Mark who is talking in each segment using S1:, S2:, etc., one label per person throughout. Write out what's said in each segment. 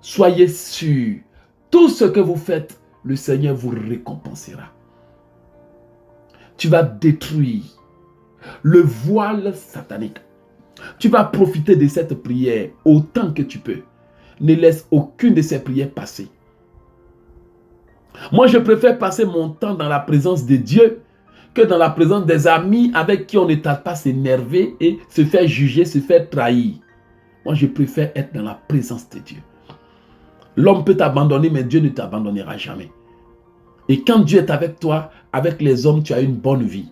S1: soyez sûrs, tout ce que vous faites, le Seigneur vous récompensera. Tu vas détruire le voile satanique. Tu vas profiter de cette prière autant que tu peux. Ne laisse aucune de ces prières passer. Moi, je préfère passer mon temps dans la présence de Dieu que dans la présence des amis avec qui on ne tarde pas s'énerver et se faire juger, se faire trahir. Moi, je préfère être dans la présence de Dieu. L'homme peut t'abandonner, mais Dieu ne t'abandonnera jamais. Et quand Dieu est avec toi, avec les hommes, tu as une bonne vie.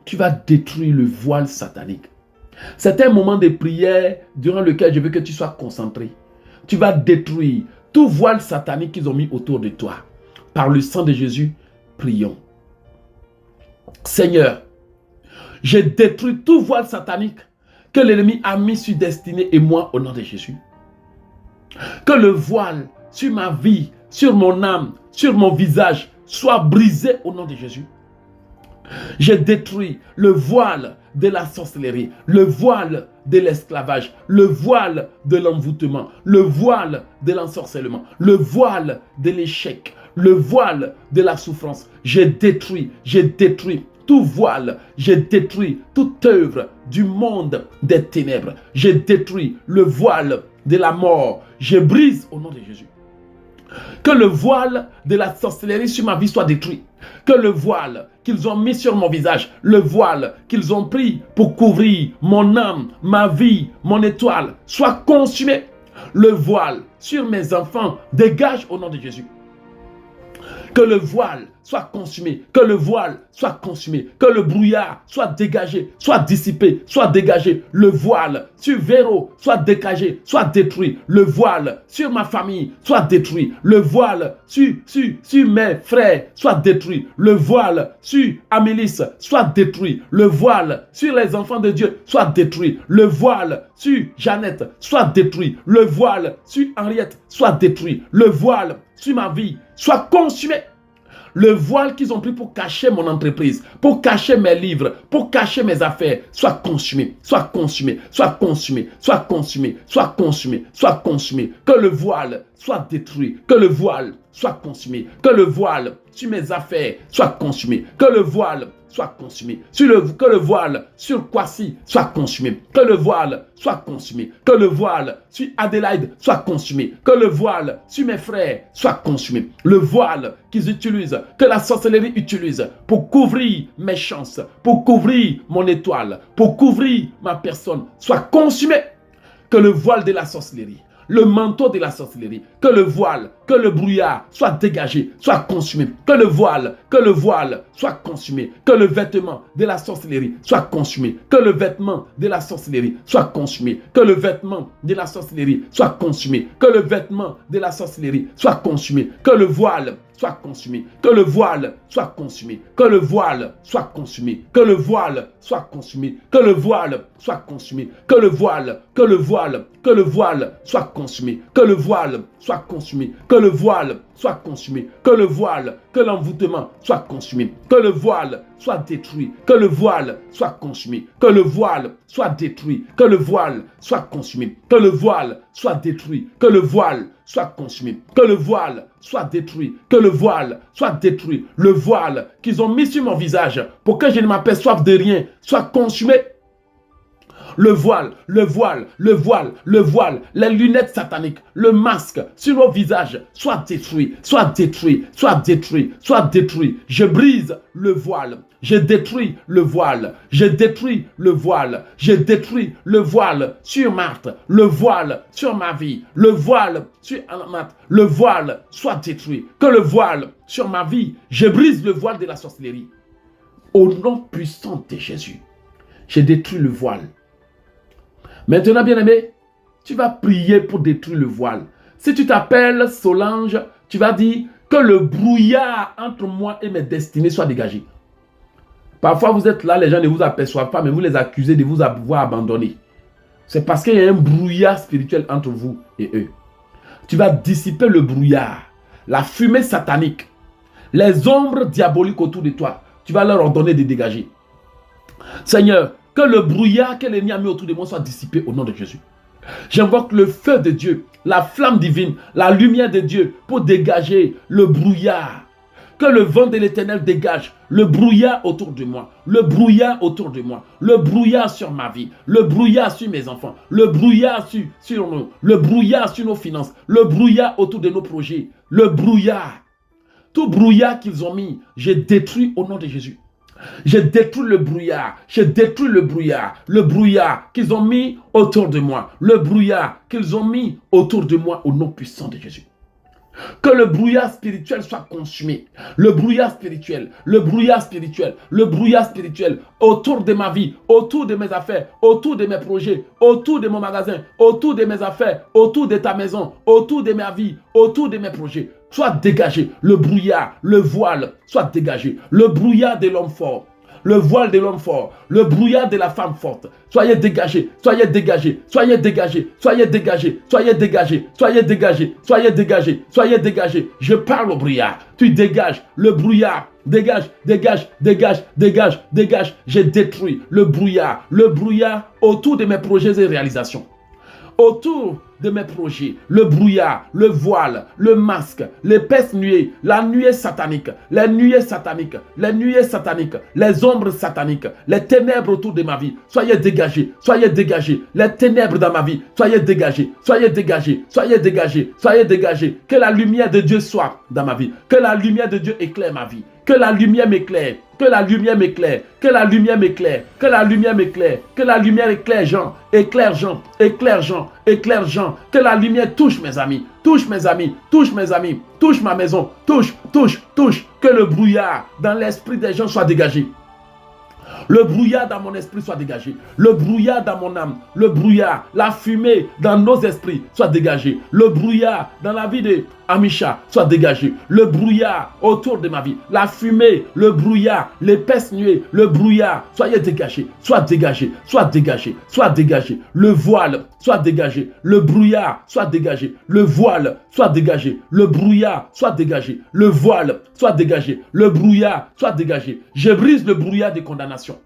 S1: Tu vas détruire le voile satanique. C'est un moment de prière durant lequel je veux que tu sois concentré. Tu vas détruire tout voile satanique qu'ils ont mis autour de toi. Par le sang de Jésus, prions. Seigneur, je détruis tout voile satanique que l'ennemi a mis sur Destinée et moi au nom de Jésus. Que le voile sur ma vie, sur mon âme, sur mon visage soit brisé au nom de Jésus. Je détruis le voile de la sorcellerie, le voile de l'esclavage, le voile de l'envoûtement, le voile de l'ensorcellement, le voile de l'échec, le voile de la souffrance. Je détruis tout voile, je détruis toute œuvre du monde des ténèbres. Je détruis le voile de la mort. Je brise au nom de Jésus. Que le voile de la sorcellerie sur ma vie soit détruit. Que le voile qu'ils ont mis sur mon visage, le voile qu'ils ont pris pour couvrir mon âme, ma vie, mon étoile, soit consumé. Le voile sur mes enfants dégage au nom de Jésus. Que le voile soit consumé, que le voile soit consumé, que le brouillard soit dégagé, soit dissipé, soit dégagé. Le voile sur Véro soit dégagé, soit détruit. Le voile sur ma famille soit détruit. Le voile sur mes frères soit détruit. Le voile sur Amélis soit détruit. Le voile sur les enfants de Dieu soit détruit. Le voile sur Jeannette soit détruit. Le voile sur Henriette soit détruit. Le voile sur ma vie soit consumé. Le voile qu'ils ont pris pour cacher mon entreprise, pour cacher mes livres, pour cacher mes affaires, soit consumé, soit consumé, soit consumé, soit consumé, soit consumé, soit consumé. Que le voile soit détruit, que le voile soit consumé, que le voile sur mes affaires soit consumé, que le voile soit consumé, que le voile sur Kwasi soit consumé, que le voile soit consumé, que le voile sur Adélaïde soit consumé, que le voile sur mes frères soit consumé, le voile qu'ils utilisent, que la sorcellerie utilise pour couvrir mes chances, pour couvrir mon étoile, pour couvrir ma personne, soit consumé. Que le voile de la sorcellerie, le manteau de la sorcellerie, que le voile, que le brouillard soit dégagé, soit consumé, que le voile soit consumé, que le vêtement de la sorcellerie soit consumé, que le vêtement de la sorcellerie soit consumé, que le vêtement de la sorcellerie soit consumé, que le vêtement de la sorcellerie soit consumé, que le voile soit consumé, que le voile soit consumé, que le voile soit consumé, que le voile soit consumé, que le voile soit consumé, que le voile, que le voile, que le voile soit consumé, que le voile soit consumé, que le voile soit consumé, que le voile, que l'envoûtement soit consumé, que le voile soit détruit, que le voile soit consumé, que le voile soit détruit, que le voile soit consumé, que le voile soit détruit, que le voile soit consumé, que le voile soit détruit, que le voile soit détruit, le voile qu'ils ont mis sur mon visage pour que je ne m'aperçoive de rien soit consumé. Le voile, les lunettes sataniques, le masque sur nos visages, soit détruit, soit détruit, soit détruit, soit détruit. Je brise le voile, je détruis le voile, je détruis le voile, je détruis le voile sur Marthe, le voile sur ma vie, le voile sur Marthe, le voile soit détruit. Que le voile sur ma vie, je brise le voile de la sorcellerie. Au nom puissant de Jésus, je détruis le voile. Maintenant, bien-aimé, tu vas prier pour détruire le voile. Si tu t'appelles Solange, tu vas dire que le brouillard entre moi et mes destinées soit dégagé. Parfois, vous êtes là, les gens ne vous aperçoivent pas, mais vous les accusez de vous avoir abandonné. C'est parce qu'il y a un brouillard spirituel entre vous et eux. Tu vas dissiper le brouillard, la fumée satanique, les ombres diaboliques autour de toi. Tu vas leur ordonner de dégager. Seigneur, que le brouillard que l'ennemi a mis autour de moi soit dissipé au nom de Jésus. J'invoque le feu de Dieu, la flamme divine, la lumière de Dieu pour dégager le brouillard. Que le vent de l'Éternel dégage le brouillard autour de moi, le brouillard autour de moi, le brouillard sur ma vie, le brouillard sur mes enfants, le brouillard sur nous, le brouillard sur nos finances, le brouillard autour de nos projets, le brouillard. Tout brouillard qu'ils ont mis, j'ai détruit au nom de Jésus. J'ai détruit le brouillard, le brouillard qu'ils ont mis autour de moi, le brouillard qu'ils ont mis autour de moi au nom puissant de Jésus. Que le brouillard spirituel soit consumé. Le brouillard spirituel, le brouillard spirituel, le brouillard spirituel autour de ma vie, autour de mes affaires, autour de mes projets, autour de mon magasin, autour de mes affaires, autour de ta maison, autour de ma vie, autour de mes projets. Soit dégagé. Le brouillard, le voile, soit dégagé. Le brouillard de l'homme fort. Le voile de l'homme fort, le brouillard de la femme forte. Soyez dégagés, soyez dégagés, soyez dégagés, soyez dégagés, soyez dégagés, soyez dégagés, soyez dégagés, soyez dégagés. Je parle au brouillard. Tu dégages le brouillard. Dégage, dégage, dégage, dégage, dégage. J'ai détruit le brouillard autour de mes projets et réalisations. Autour de mes projets, le brouillard, le voile, le masque, l'épaisse nuée, la nuée satanique, les nuées sataniques, les nuées sataniques, les ombres sataniques, les ténèbres autour de ma vie, soyez dégagés, les ténèbres dans ma vie, soyez dégagés, soyez dégagés, soyez dégagés, soyez dégagés, que la lumière de Dieu soit dans ma vie, que la lumière de Dieu éclaire ma vie, que la lumière m'éclaire, que la lumière m'éclaire, que la lumière m'éclaire, que la lumière m'éclaire, que la lumière éclaire Jean, éclaire Jean, éclaire Jean, éclaire Jean, que la lumière touche mes amis, touche mes amis, touche mes amis, touche ma maison, touche, touche, touche, que le brouillard dans l'esprit des gens soit dégagé. Le brouillard dans mon esprit soit dégagé. Le brouillard dans mon âme. Le brouillard, la fumée dans nos esprits soit dégagée. Le brouillard dans la vie de Amisha soit dégagé. Le brouillard autour de ma vie. La fumée, le brouillard, l'épaisse nuée, le brouillard. Soyez dégagés. Soit dégagé. Soit dégagé. Soit dégagé. Le voile soit dégagé. Le brouillard soit dégagé. Le voile soit dégagé. Le brouillard soit dégagé. Le voile soit dégagé. Le brouillard soit dégagé. Je brise le brouillard des condamnations.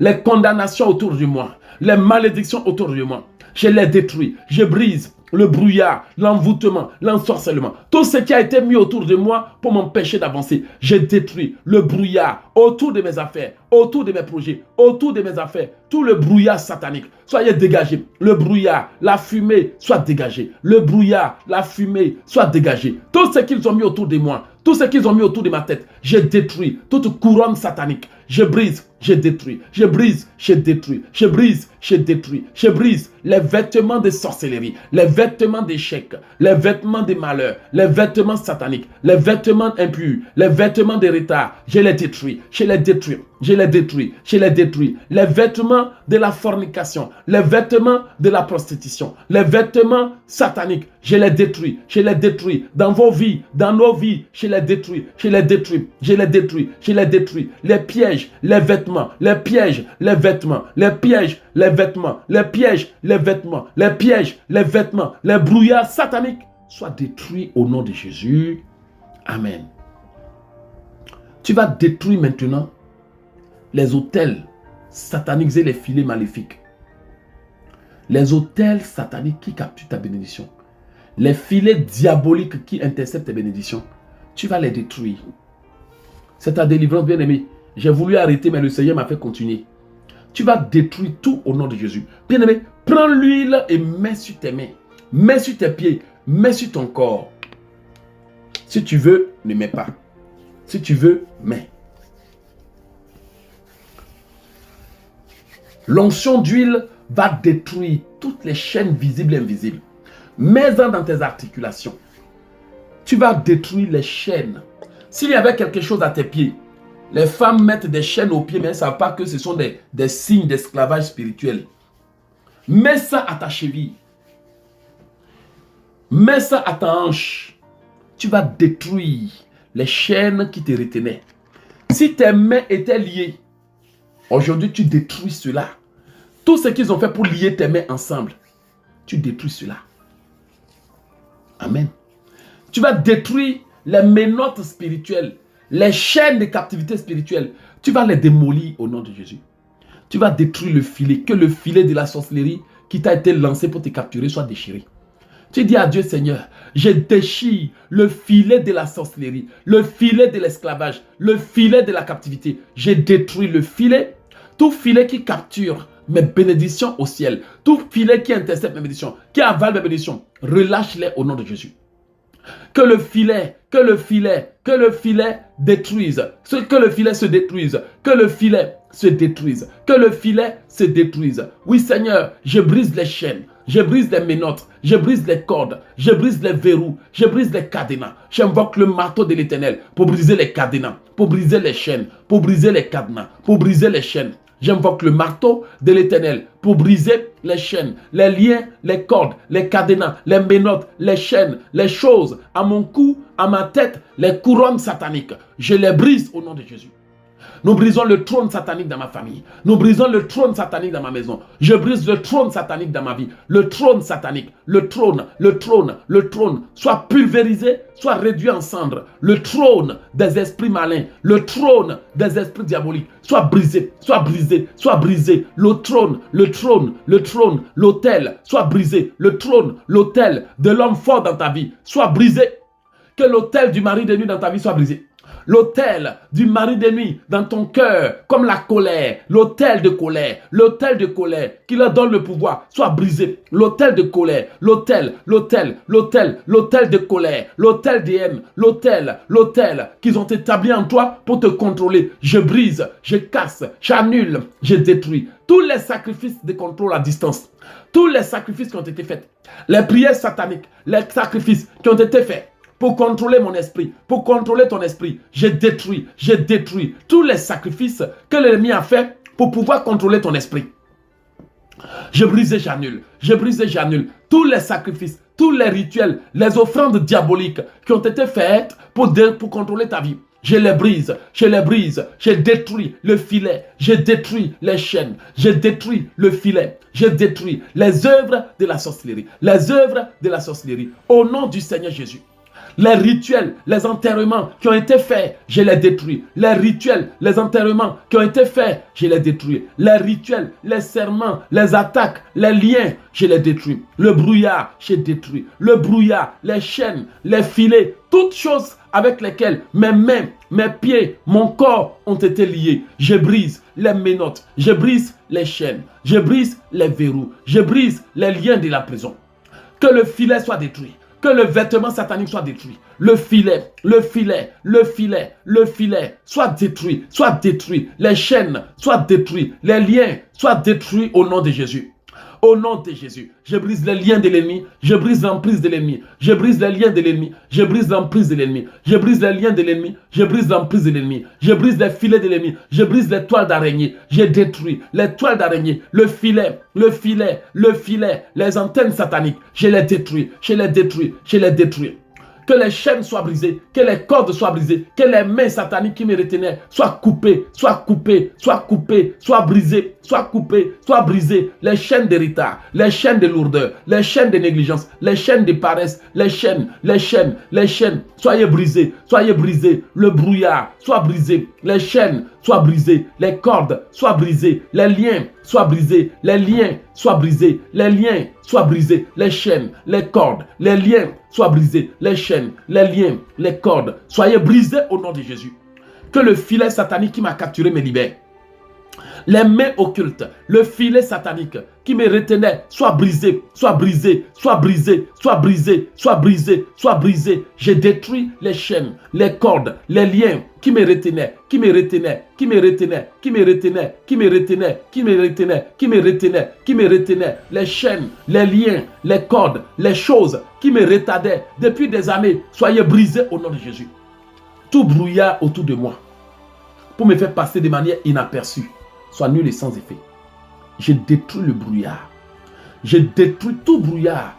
S1: Les condamnations autour de moi, les malédictions autour de moi, je les détruis, je brise le brouillard, l'envoûtement, l'ensorcellement, tout ce qui a été mis autour de moi pour m'empêcher d'avancer, je détruis le brouillard autour de mes affaires, autour de mes projets, autour de mes affaires, tout le brouillard satanique, soyez dégagés, le brouillard, la fumée, soit dégagée, le brouillard, la fumée, soit dégagée, tout ce qu'ils ont mis autour de moi, tout ce qu'ils ont mis autour de ma tête, je détruis toute couronne satanique, je brise, je détruis, je brise, je détruis, je brise, je détruis, je brise les vêtements de sorcellerie, les vêtements d'échec, les vêtements de malheur, les vêtements sataniques, les vêtements impurs, les vêtements de retard, je les détruis, je les détruis, je les détruis, je les détruis, les vêtements de la fornication, les vêtements de la prostitution, les vêtements sataniques, je les détruis dans vos vies, dans nos vies, je les détruis, je les détruis, je les détruis, je les détruis, les pièges, les vêtements, les pièges, les vêtements, les pièges, les vêtements, les pièges, les vêtements, les pièges, les vêtements, les brouillards sataniques soient détruits au nom de Jésus. Amen. Tu vas détruire maintenant les autels sataniques et les filets maléfiques. Les autels sataniques qui capturent ta bénédiction. Les filets diaboliques qui interceptent tes bénédictions. Tu vas les détruire. C'est ta délivrance, bien-aimé. J'ai voulu arrêter, mais le Seigneur m'a fait continuer. Tu vas détruire tout au nom de Jésus. Bien-aimé, prends l'huile et mets sur tes mains. Mets sur tes pieds. Mets sur ton corps. Si tu veux, ne mets pas. Si tu veux, mets. L'onction d'huile va détruire toutes les chaînes visibles et invisibles. Mets-en dans tes articulations. Tu vas détruire les chaînes. S'il y avait quelque chose à tes pieds, les femmes mettent des chaînes aux pieds, mais elles ne savent pas que ce sont des signes d'esclavage spirituel. Mets ça à ta cheville. Mets ça à ta hanche. Tu vas détruire les chaînes qui te retenaient. Si tes mains étaient liées, aujourd'hui tu détruis cela. Tout ce qu'ils ont fait pour lier tes mains ensemble, tu détruis cela. Amen. Tu vas détruire les menottes spirituelles, les chaînes de captivité spirituelle. Tu vas les démolir au nom de Jésus. Tu vas détruire le filet, que le filet de la sorcellerie qui t'a été lancé pour te capturer soit déchiré. Tu dis à Dieu, Seigneur, je déchire le filet de la sorcellerie, le filet de l'esclavage, le filet de la captivité. Je détruis le filet, tout filet qui capture mes bénédictions au ciel, tout filet qui intercepte mes bénédictions, qui avale mes bénédictions, relâche-les au nom de Jésus. Que le filet détruise, que le filet se détruise, que le filet se détruise, que le filet se détruise. Oui Seigneur, je brise les chaînes, je brise les menottes, je brise les cordes, je brise les verrous, je brise les cadenas. J'invoque le marteau de l'Éternel pour briser les cadenas, pour briser les chaînes, pour briser les cadenas, pour briser les chaînes. J'invoque le marteau de l'Éternel pour briser les chaînes, les liens, les cordes, les cadenas, les menottes, les chaînes, les choses à mon cou, à ma tête, les couronnes sataniques. Je les brise au nom de Jésus. Nous brisons le trône satanique dans ma famille. Nous brisons le trône satanique dans ma maison. Je brise le trône satanique dans ma vie. Le trône satanique, le trône, soit pulvérisé, soit réduit en cendres. Le trône des esprits malins, le trône des esprits diaboliques, soit brisé, soit brisé, soit brisé. L'autel, soit brisé. Le trône, l'autel de l'homme fort dans ta vie, soit brisé. Que l'autel du mari de nuit dans ta vie soit brisé. L'autel du mari de nuit dans ton cœur, comme la colère, l'autel de colère qui leur donne le pouvoir, soit brisé. L'autel de colère, l'autel de colère, l'autel de haine, l'autel qu'ils ont établi en toi pour te contrôler. Je brise, je casse, j'annule, je détruis tous les sacrifices de contrôle à distance, tous les sacrifices qui ont été faits, les prières sataniques, les sacrifices qui ont été faits pour contrôler mon esprit, pour contrôler ton esprit. Je détruis tous les sacrifices que l'ennemi a fait pour pouvoir contrôler ton esprit. Je brise et j'annule tous les sacrifices, tous les rituels, les offrandes diaboliques qui ont été faites pour contrôler ta vie. Je les brise, je détruis le filet, je détruis les chaînes, je détruis le filet, je détruis les œuvres de la sorcellerie, au nom du Seigneur Jésus. Les rituels, les enterrements qui ont été faits, je les détruis. Les rituels, les enterrements qui ont été faits, je les détruis. Les rituels, les serments, les attaques, les liens, je les détruis. Le brouillard, je détruis. Le brouillard, les chaînes, les filets, toutes choses avec lesquelles mes mains, mes pieds, mon corps ont été liés. Je brise les menottes, je brise les chaînes, je brise les verrous, je brise les liens de la prison. Que le filet soit détruit. Que le vêtement satanique soit détruit. Le filet, soit détruit. Les chaînes soient détruites. Les liens soient détruits au nom de Jésus. Au nom de Jésus, je brise les liens de l'ennemi, je brise l'emprise de l'ennemi, je brise les liens de l'ennemi, je brise l'emprise de l'ennemi, je brise les liens de l'ennemi, je brise l'emprise de l'ennemi, je brise les filets de l'ennemi, je brise les toiles d'araignée, je détruis les toiles d'araignée, le filet, les antennes sataniques, je les détruis. Que les chaînes soient brisées, que les cordes soient brisées, que les mains sataniques qui me retenaient soient coupées, soient brisées, soient brisées. Les chaînes de retard, les chaînes de lourdeur, les chaînes de négligence, les chaînes de paresse, les chaînes, soyez brisées. Le brouillard soit brisé, les chaînes soient brisées, les cordes soient brisées, les liens soient brisés, les chaînes, les cordes, les liens soient brisés, les chaînes, les liens, les cordes, soyez brisés au nom de Jésus. Que le filet satanique qui m'a capturé me libère. Les mains occultes, le filet satanique qui me retenait, soit brisé. Je détruis les chaînes, les cordes, les liens qui me retenaient, les chaînes, les liens, les cordes, les choses qui me retardaient depuis des années, soyez brisés au nom de Jésus. Tout brouillard autour de moi, pour me faire passer de manière inaperçue, soit nul et sans effet. Je détruis le brouillard. Je détruis tout brouillard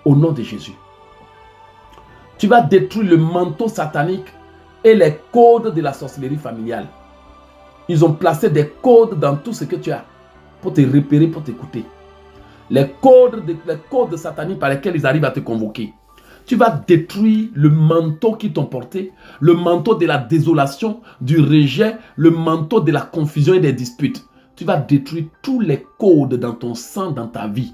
S1: au nom de Jésus. Tu vas détruire le manteau satanique et les codes de la sorcellerie familiale. Ils ont placé des codes dans tout ce que tu as pour te repérer, pour t'écouter. Les codes sataniques par lesquels ils arrivent à te convoquer. Tu vas détruire le manteau qu'ils t'ont porté, le manteau de la désolation, du rejet, le manteau de la confusion et des disputes. tu vas détruire tous les codes dans ton sang, dans ta vie.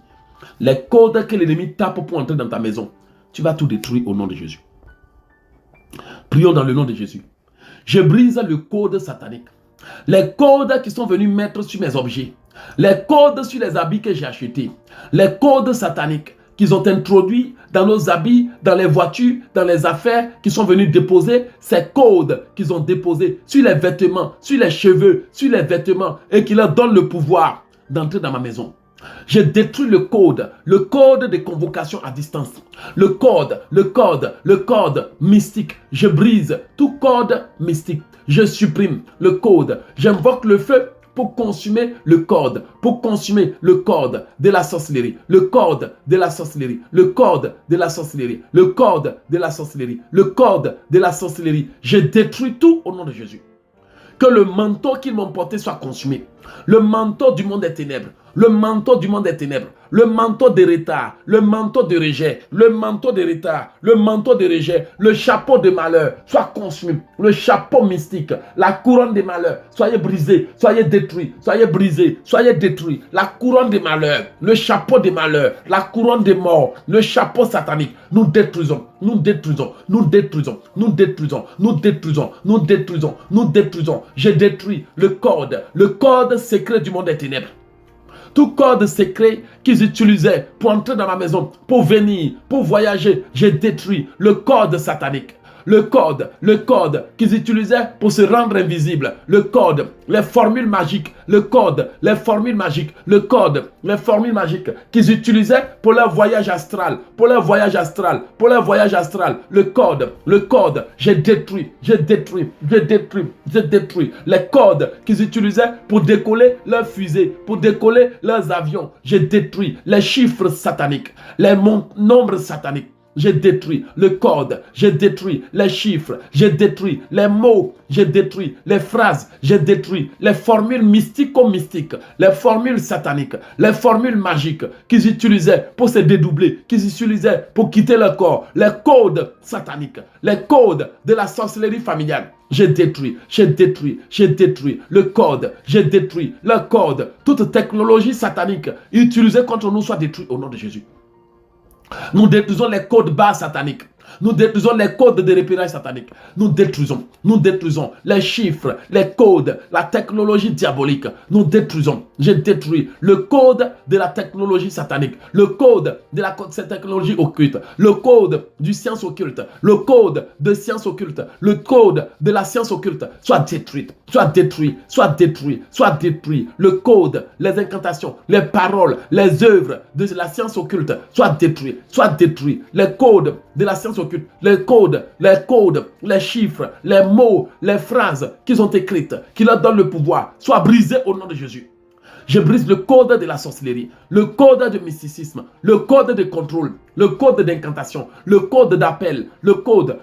S1: Les codes que l'ennemi tape pour entrer dans ta maison. Tu vas tout détruire au nom de Jésus. Prions dans le nom de Jésus. Je brise le code satanique. Les codes qui sont venus mettre sur mes objets. Les codes sur les habits que j'ai achetés. Les codes sataniques qu'ils ont introduits dans nos habits, dans les voitures, dans les affaires, qui sont venus déposer ces codes qu'ils ont déposés sur les vêtements, sur les cheveux, sur les vêtements, et qui leur donnent le pouvoir d'entrer dans ma maison. Je détruis le code de convocation à distance, le code mystique. Je brise tout code mystique. Je supprime le code. J'invoque le feu pour consumer le code, de la sorcellerie, le code de la sorcellerie, le code de la sorcellerie, le code de la sorcellerie, le code de la sorcellerie. Je détruis tout au nom de Jésus. Que le manteau qu'ils m'ont porté soit consumé. Le manteau du monde des ténèbres. Le manteau du monde des ténèbres. Le manteau de retard. Le manteau de rejet. Le manteau de retard. Le manteau de rejet. Le chapeau de malheur soit consumé. Le chapeau mystique. La couronne des malheurs. Soyez brisés. Soyez détruits. Soyez brisés. Soyez détruits. La couronne des malheurs. Le chapeau des malheurs. La couronne des morts. Le chapeau satanique. Nous détruisons. Nous détruisons. Nous détruisons. Nous détruisons. Nous détruisons. Nous détruisons. Nous détruisons. Je détruis le code secret du monde des ténèbres. Tout code secret qu'ils utilisaient pour entrer dans ma maison, pour venir, pour voyager, j'ai détruit le code satanique. Le code qu'ils utilisaient pour se rendre invisible. Le code, les formules magiques. Le code, les formules magiques. Le code, les formules magiques qu'ils utilisaient pour leur voyage astral. Pour leur voyage astral. Pour leur voyage astral. Le code, j'ai détruit. J'ai détruit. J'ai détruit. J'ai détruit. Les codes qu'ils utilisaient pour décoller leurs fusées. Pour décoller leurs avions. J'ai détruit les chiffres sataniques. Les nombres sataniques. J'ai détruit le code, j'ai détruit les chiffres, j'ai détruit les mots, j'ai détruit les phrases, j'ai détruit les formules mystico-mystiques, les formules sataniques, les formules magiques qu'ils utilisaient pour se dédoubler, qu'ils utilisaient pour quitter leur corps, les codes sataniques, les codes de la sorcellerie familiale. J'ai détruit le code, j'ai détruit le code. Toute technologie satanique utilisée contre nous soit détruite au nom de Jésus. Nous détruisons les codes bas sataniques. Nous détruisons les codes de repérage satanique. Nous détruisons les chiffres, les codes, la technologie diabolique. Nous détruisons. J'ai détruit le code de la technologie satanique, le code de cette technologie occulte, le code du science occulte, le code de science occulte, le code de la science occulte. Soit détruit, soit détruit, soit détruit, soit détruit. Le code, les incantations, les paroles, les œuvres de la science occulte, soit détruit, soit détruit. Les codes de la science occulte, les codes, les chiffres, les mots, les phrases qu'ils ont écrites, qui leur donnent le pouvoir, soient brisés au nom de Jésus. Je brise le code de la sorcellerie, le code de mysticisme, le code de contrôle, le code d'incantation, le code d'appel, le code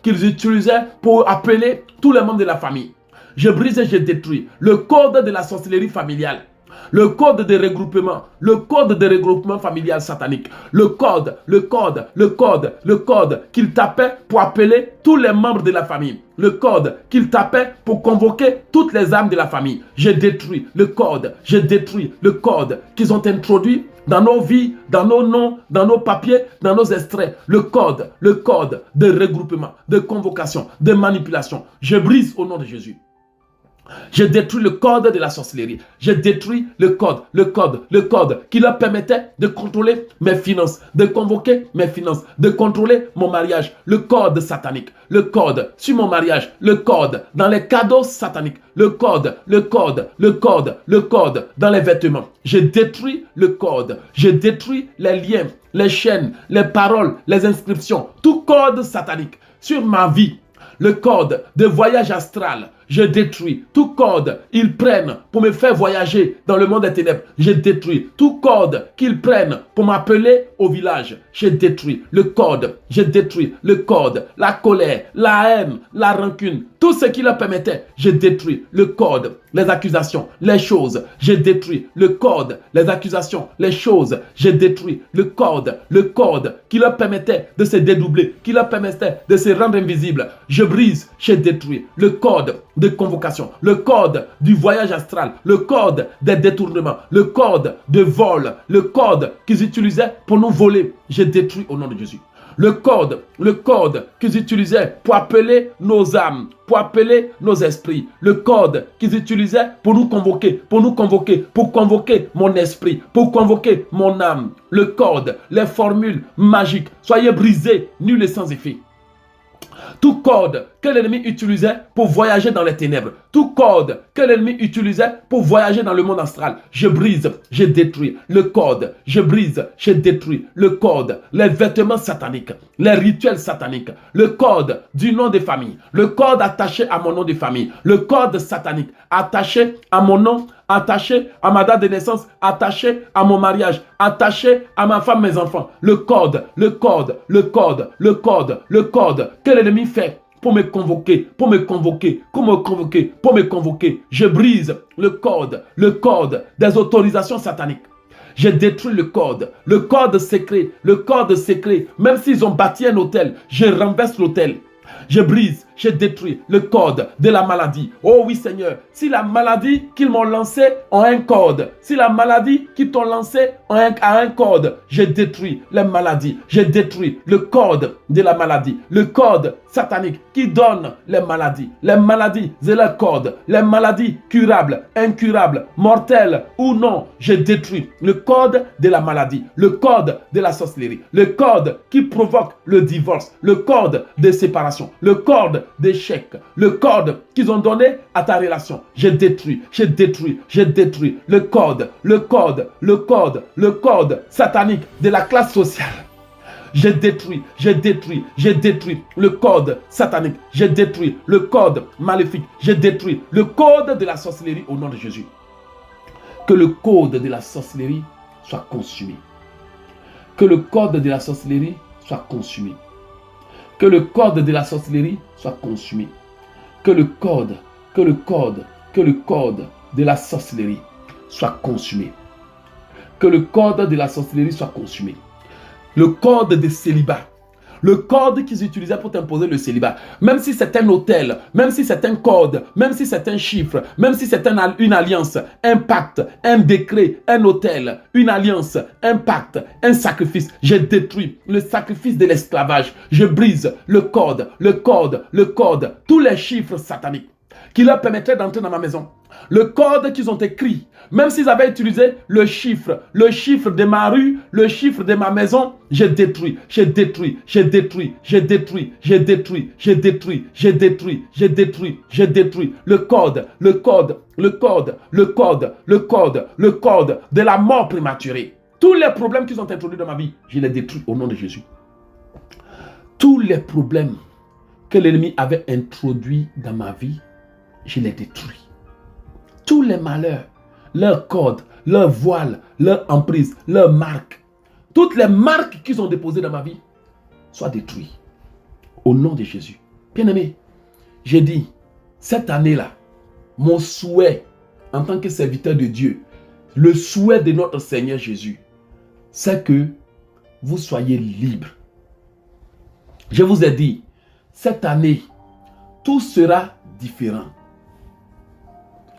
S1: qu'ils utilisaient pour appeler tous les membres de la famille. Je brise et je détruis le code de la sorcellerie familiale. Le code de regroupement familial satanique. Le code qu'il tapait pour appeler tous les membres de la famille. Le code qu'il tapait pour convoquer toutes les âmes de la famille. J'ai détruit le code qu'ils ont introduit dans nos vies, dans nos noms, dans nos papiers, dans nos extraits. Le code de regroupement, de convocation, de manipulation. Je brise au nom de Jésus. J'ai détruit le code de la sorcellerie. J'ai détruit le code qui leur permettait de contrôler mes finances, de convoquer mes finances, de contrôler mon mariage. Le code satanique, le code sur mon mariage, le code dans les cadeaux sataniques, le code dans les vêtements. J'ai détruit le code. J'ai détruit les liens, les chaînes, les paroles, les inscriptions, tout code satanique sur ma vie. Le code de voyage astral, je détruis. Tout code ils prennent pour me faire voyager dans le monde des ténèbres, je détruis. Tout code qu'ils prennent pour m'appeler au village, je détruis. Le code, je détruis. Le code, la colère, la haine, la rancune, tout ce qui leur permettait, je détruis. Le code les accusations, les choses. J'ai détruit le code, les accusations, les choses. J'ai détruit le code qui leur permettait de se dédoubler, qui leur permettait de se rendre invisibles. Je brise, j'ai détruit le code de convocation, le code du voyage astral, le code des détournements, le code de vol, le code qu'ils utilisaient pour nous voler. J'ai détruit au nom de Jésus. Le code qu'ils utilisaient pour appeler nos âmes, pour appeler nos esprits. Le code qu'ils utilisaient pour nous convoquer, pour convoquer mon esprit, pour convoquer mon âme. Le code, les formules magiques, soyez brisés, nul et sans effet. Tout code que l'ennemi utilisait pour voyager dans les ténèbres, tout code que l'ennemi utilisait pour voyager dans le monde astral, je brise, je détruis le code, je brise, je détruis le code, les vêtements sataniques, les rituels sataniques, le code du nom de famille, le code attaché à mon nom de famille, le code satanique attaché à mon nom, attaché à ma date de naissance, attaché à mon mariage, attaché à ma femme, mes enfants. Le code que l'ennemi fait pour me convoquer. Je brise le code des autorisations sataniques. J'ai détruit le code secret. Même s'ils ont bâti un hôtel, je renverse l'hôtel. Je brise, je détruis le code de la maladie. Oh oui Seigneur, si la maladie qu'ils m'ont lancée a un code, si la maladie qu'ils t'ont lancée a un code, je détruis les maladies, je détruis le code de la maladie, le code satanique qui donne les maladies, c'est le code, les maladies curables, incurables, mortelles ou non, je détruis le code de la maladie, le code de la sorcellerie, le code qui provoque le divorce, le code de séparation, le code d'échec, le code qu'ils ont donné à ta relation. Je détruis le code satanique de la classe sociale. Je détruis le code satanique. Je détruis le code maléfique. Je détruis le code de la sorcellerie au nom de Jésus. Que le code de la sorcellerie soit consumé. Que le code de la sorcellerie soit consumé. Que le code de la sorcellerie soit consumé. Que le code de la sorcellerie soit consumé. Que le code de la sorcellerie soit consumé. Le code de célibat. Le code qu'ils utilisaient pour t'imposer le célibat. Même si c'est un hôtel, même si c'est un code, même si c'est un chiffre, même si c'est une alliance, un pacte, un décret, un hôtel, une alliance, un pacte, un sacrifice. Je détruis le sacrifice de l'esclavage. Je brise le code, tous les chiffres sataniques qui leur permettraient d'entrer dans ma maison. Le code qu'ils ont écrit, même s'ils avaient utilisé le chiffre de ma rue, le chiffre de ma maison, je détruis le code de la mort prématurée. Tous les problèmes qu'ils ont introduits dans ma vie, je les détruis au nom de Jésus. Tous les problèmes que l'ennemi avait introduits dans ma vie, je les détruis. Tous les malheurs, leur code, leur voile, leur emprise, leur marque, toutes les marques qu'ils ont déposées dans ma vie, soient détruites. Au nom de Jésus. Bien-aimé, j'ai dit, cette année-là, mon souhait en tant que serviteur de Dieu, le souhait de notre Seigneur Jésus, c'est que vous soyez libres. Je vous ai dit, cette année, tout sera différent.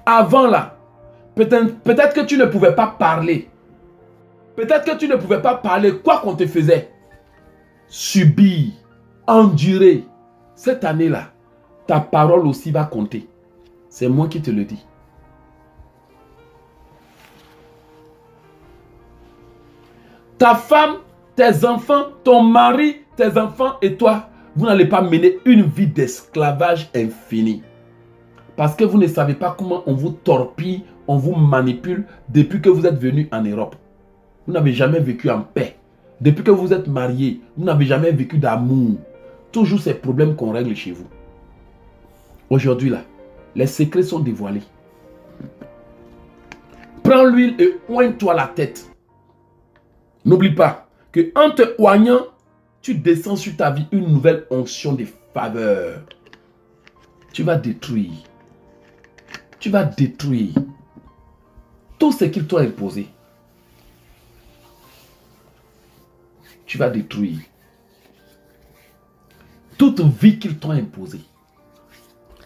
S1: Avant là, peut-être que tu ne pouvais pas parler. Peut-être que tu ne pouvais pas parler quoi qu'on te faisait. Subir, endurer. Cette année-là, ta parole aussi va compter. C'est moi qui te le dis. Ta femme, tes enfants, ton mari, tes enfants et toi, vous n'allez pas mener une vie d'esclavage infini. Parce que vous ne savez pas comment on vous torpille, on vous manipule depuis que vous êtes venu en Europe. Vous n'avez jamais vécu en paix. Depuis que vous êtes marié, vous n'avez jamais vécu d'amour. Toujours ces problèmes qu'on règle chez vous. Aujourd'hui là, les secrets sont dévoilés. Prends l'huile et oigne-toi la tête. N'oublie pas que en te oignant, tu descends sur ta vie une nouvelle onction de faveur. Tu vas détruire. tu vas détruire tout ce qu'ils t'ont imposé. Tu vas détruire toute vie qu'ils t'ont imposée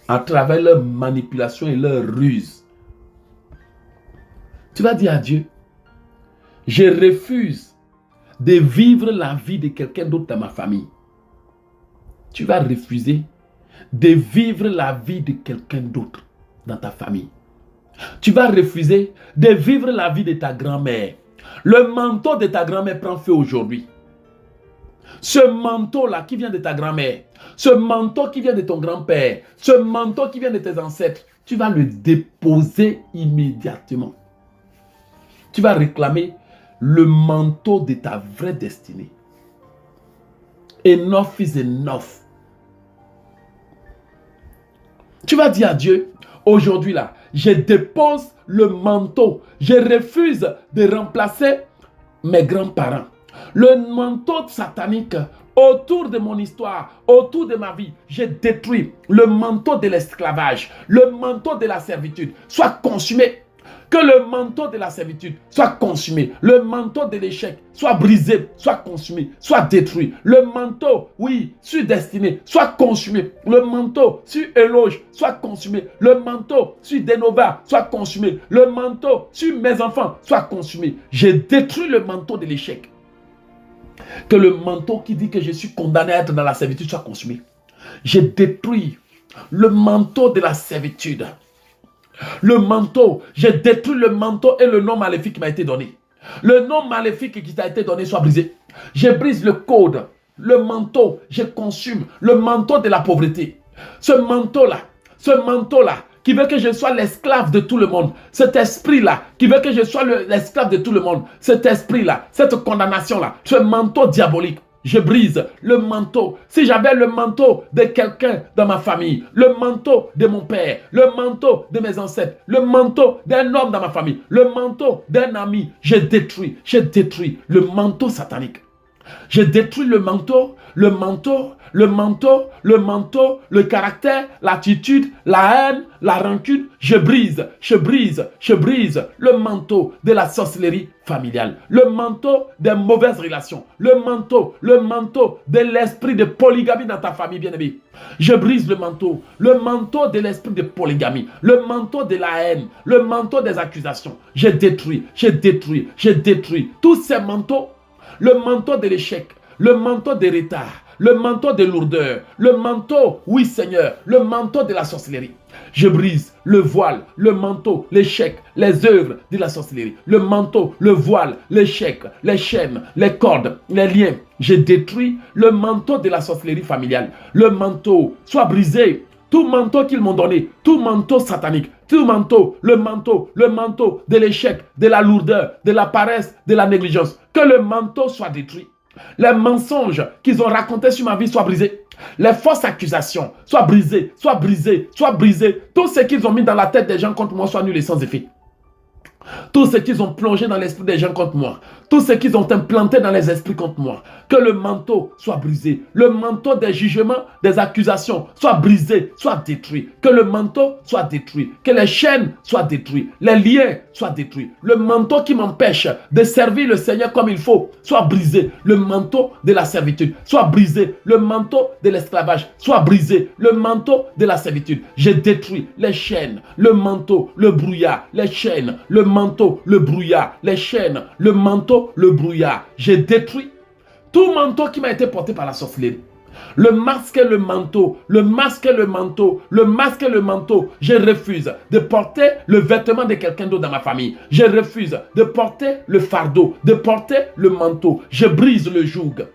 S1: à travers leur manipulation et leur ruse. Tu vas dire à Dieu, je refuse de vivre la vie de quelqu'un d'autre dans ma famille. Tu vas refuser de vivre la vie de quelqu'un d'autre dans ta famille. Tu vas refuser de vivre la vie de ta grand-mère. Le manteau de ta grand-mère prend feu aujourd'hui. Ce manteau-là qui vient de ta grand-mère, ce manteau qui vient de ton grand-père, ce manteau qui vient de tes ancêtres, tu vas le déposer immédiatement. Tu vas réclamer le manteau de ta vraie destinée. Enough is enough. Tu vas dire à Dieu, aujourd'hui là, je dépose le manteau. Je refuse de remplacer mes grands-parents. Le manteau satanique autour de mon histoire, autour de ma vie, je détruis le manteau de l'esclavage, le manteau de la servitude, soit consumé. Que le manteau de la servitude soit consumé. Le manteau de l'échec soit brisé, soit consumé, soit détruit. Le manteau, oui, sur destinée, soit consumé. Le manteau sur éloge soit consumé. Le manteau sur Denova soit consumé. Le manteau sur mes enfants soit consumé. J'ai détruit le manteau de l'échec. Que le manteau qui dit que je suis condamné à être dans la servitude soit consumé. J'ai détruit le manteau de la servitude. Le manteau, j'ai détruit le manteau et le nom maléfique qui m'a été donné. Le nom maléfique qui t'a été donné soit brisé. Je brise le code, le manteau, je consume le manteau de la pauvreté. Ce manteau-là qui veut que je sois l'esclave de tout le monde. Cet esprit-là qui veut que je sois l'esclave de tout le monde. Cet esprit-là, cette condamnation-là, ce manteau diabolique. Je brise le manteau. Si j'avais le manteau de quelqu'un dans ma famille, le manteau de mon père, le manteau de mes ancêtres, le manteau d'un homme dans ma famille, le manteau d'un ami, je détruis le manteau satanique. Je détruis le manteau, le caractère, l'attitude, la haine, la rancune. Je brise le manteau de la sorcellerie familiale, le manteau des mauvaises relations, le manteau de l'esprit de polygamie dans ta famille, bien-aimé. Je brise le manteau de l'esprit de polygamie, le manteau de la haine, le manteau des accusations. Je détruis tous ces manteaux. Le manteau de l'échec, le manteau de retard, le manteau de lourdeur, le manteau, oui Seigneur, le manteau de la sorcellerie. Je brise le voile, le manteau, l'échec, les œuvres de la sorcellerie, le manteau, le voile, l'échec, les chaînes, les cordes, les liens. Je détruis le manteau de la sorcellerie familiale. Le manteau soit brisé. Tout manteau qu'ils m'ont donné, tout manteau satanique, tout manteau, le manteau de l'échec, de la lourdeur, de la paresse, de la négligence, que le manteau soit détruit. Les mensonges qu'ils ont racontés sur ma vie soient brisés. Les fausses accusations soient brisées. Tout ce qu'ils ont mis dans la tête des gens contre moi soit nul et sans effet. Tout ce qu'ils ont plongé dans l'esprit des gens contre moi, tout ce qu'ils ont implanté dans les esprits contre moi, que le manteau soit brisé, le manteau des jugements, des accusations soit brisé, soit détruit, que le manteau soit détruit, que les chaînes soient détruites, les liens soient détruits, le manteau qui m'empêche de servir le Seigneur comme il faut soit brisé, le manteau de la servitude soit brisé, le manteau de l'esclavage soit brisé, le manteau de la servitude. J'ai détruit les chaînes, le manteau, le brouillard, les chaînes, le manteau, le brouillard, les chaînes, le manteau, le brouillard. J'ai détruit tout manteau qui m'a été porté par la sorcellerie. Le masque et le manteau, le masque et le manteau, le masque et le manteau. Je refuse de porter le vêtement de quelqu'un d'autre dans ma famille. Je refuse de porter le fardeau, de porter le manteau. Je brise le joug.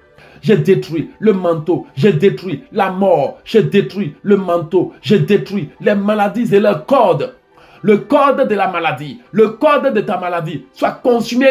S1: J'ai détruit le manteau, j'ai détruit la mort, j'ai détruit le manteau, j'ai détruit les maladies et leurs cordes. Le code de la maladie, le code de ta maladie soit consumé.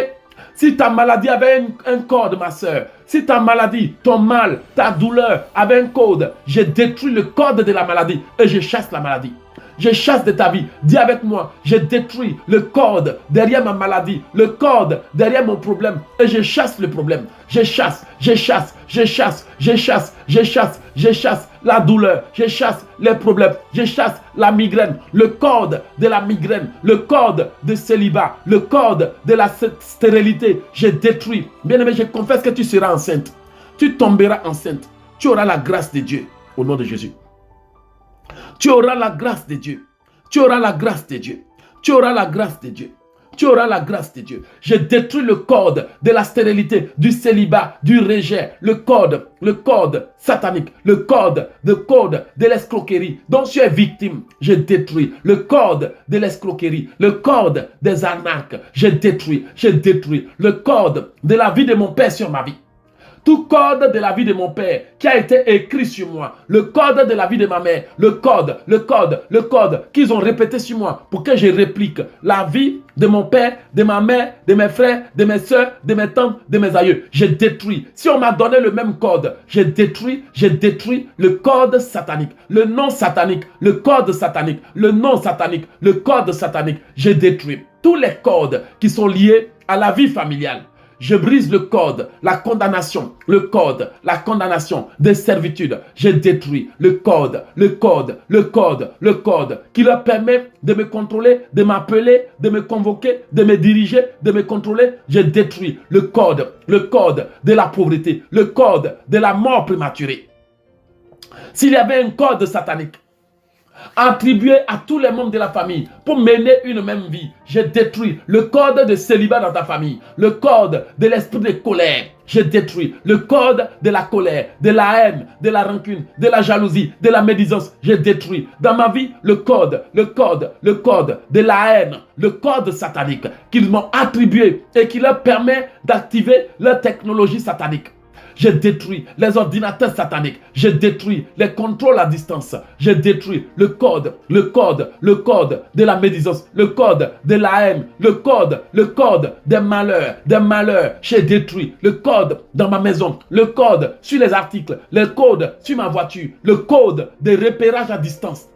S1: Si ta maladie avait un code, ma soeur, si ta maladie, ton mal, ta douleur avait un code, je détruis le code de la maladie et je chasse la maladie. Je chasse de ta vie. Dis avec moi, je détruis le code derrière ma maladie, le code derrière mon problème et je chasse le problème. Je chasse, je chasse, je chasse, je chasse, je chasse, je chasse la douleur, je chasse les problèmes, je chasse la migraine, le code de la migraine, le code de célibat, le code de la stérilité. Je détruis. Bien-aimé, je confesse que tu seras enceinte. Tu tomberas enceinte. Tu auras la grâce de Dieu au nom de Jésus. Tu auras la grâce de Dieu. Tu auras la grâce de Dieu. Tu auras la grâce de Dieu. Tu auras la grâce de Dieu. Je détruis le code de la stérilité, du célibat, du rejet, le code satanique, le code de l'escroquerie dont tu es victime. Je détruis le code de l'escroquerie, le code des arnaques. Je détruis le code de la vie de mon père sur ma vie. Tout code de la vie de mon père qui a été écrit sur moi, le code de la vie de ma mère, le code qu'ils ont répété sur moi pour que je réplique la vie de mon père, de ma mère, de mes frères, de mes soeurs, de mes tantes, de mes aïeux. Je détruis. Si on m'a donné le même code, je détruis le code satanique, le nom satanique, le code satanique, le nom satanique, le code satanique. Je détruis tous les codes qui sont liés à la vie familiale. Je brise le code, la condamnation, la condamnation des servitudes. Je détruis le code qui leur permet de me contrôler, de m'appeler, de me convoquer, de me diriger, de me contrôler. Je détruis le code de la pauvreté, le code de la mort prématurée. S'il y avait un code satanique attribué à tous les membres de la famille pour mener une même vie, je détruis le code de célibat dans ta famille, le code de l'esprit de colère. Je détruis le code de la colère, de la haine, de la rancune, de la jalousie, de la médisance. Je détruis dans ma vie le code de la haine, le code satanique qu'ils m'ont attribué et qui leur permet d'activer leur technologie satanique. Je détruis les ordinateurs sataniques. Je détruis les contrôles à distance. Je détruis le code de la médisance, le code de la haine, le code des malheurs. Je détruis le code dans ma maison, le code sur les articles, le code sur ma voiture, le code de repérage à distance.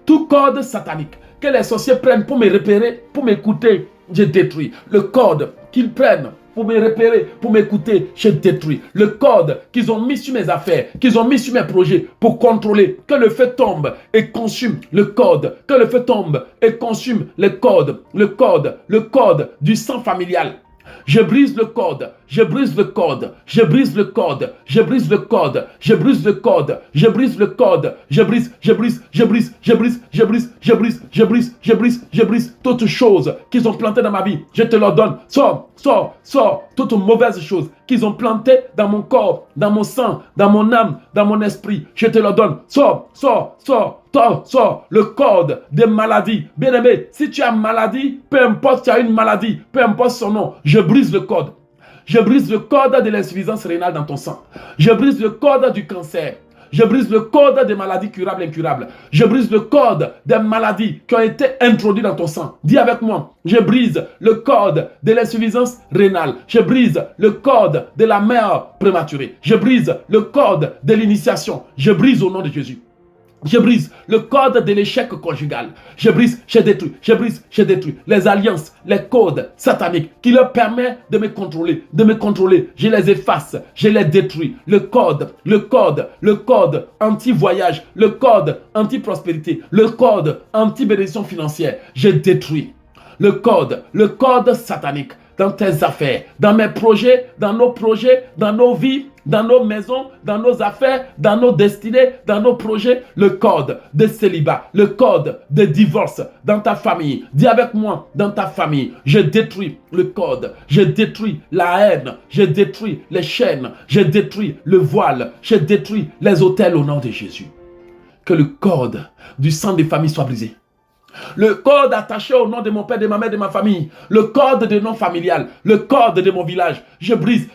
S1: Tout code satanique que les sorciers prennent pour me repérer, pour m'écouter, je détruis. Le code qu'ils prennent pour me repérer, pour m'écouter, je détruis. Le code qu'ils ont mis sur mes affaires, qu'ils ont mis sur mes projets pour contrôler, que le feu tombe et consume le code, que le feu tombe et consume le code du sang familial. Je brise le code, je brise le code, je brise le code, je brise le code, je brise le code, je brise le code, je brise toutes choses qu'ils ont plantées dans ma vie. Je te leur donne. Sors, toutes mauvaises choses qu'ils ont plantées dans mon corps, dans mon sang, dans mon âme, dans mon esprit. Je te leur donne. Sors, le code des maladies. Bien-aimé, si tu as maladie, peu importe, tu as une maladie, peu importe son nom, je brise le code. Je brise le code de l'insuffisance rénale dans ton sang. Je brise le code du cancer. Je brise le code des maladies curables et incurables. Je brise le code des maladies qui ont été introduites dans ton sang. Dis avec moi, je brise le code de l'insuffisance rénale. Je brise le code de la mort prématurée. Je brise le code de l'initiation. Je brise au nom de Jésus. Je brise le code de l'échec conjugal. Je brise, je détruis les alliances, les codes sataniques qui leur permettent de me contrôler. Je les efface, je les détruis. Le code anti-voyage, le code anti-prospérité, le code anti-bénédiction financière. Je détruis le code satanique dans tes affaires, dans mes projets, dans nos vies, dans nos maisons, dans nos affaires, dans nos destinées, dans nos projets, le code de célibat, le code de divorce dans ta famille. Dis avec moi, dans ta famille, je détruis le code, je détruis la haine, je détruis les chaînes, je détruis le voile, je détruis les autels au nom de Jésus. Que le code du sang des familles soit brisé. Le code attaché au nom de mon père, de ma mère, de ma famille. Le code de nom familial. Le code de mon village. Je brise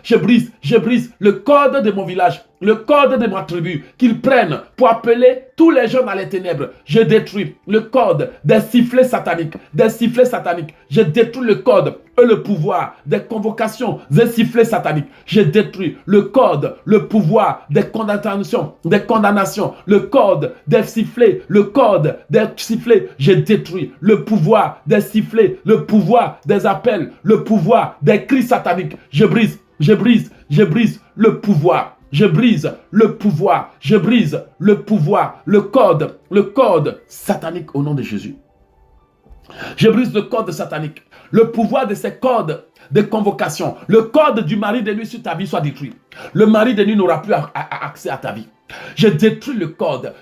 S1: le code de mon village. le code de ma tribu qu'ils prennent pour appeler tous les gens dans les ténèbres. Je détruis le code des sifflets sataniques, Je détruis le code et le pouvoir des convocations des sifflets sataniques. Je détruis le code, le pouvoir des condamnations, le code des sifflets, Je détruis le pouvoir des sifflets, le pouvoir des appels, le pouvoir des cris sataniques. Je brise le pouvoir. Je brise le pouvoir. Le code satanique au nom de Jésus. Je brise le code satanique. Le pouvoir de ces codes de convocation. Le code du mari de nuit sur ta vie soit détruit. Le mari de nuit n'aura plus accès à ta vie. Je détruis le code.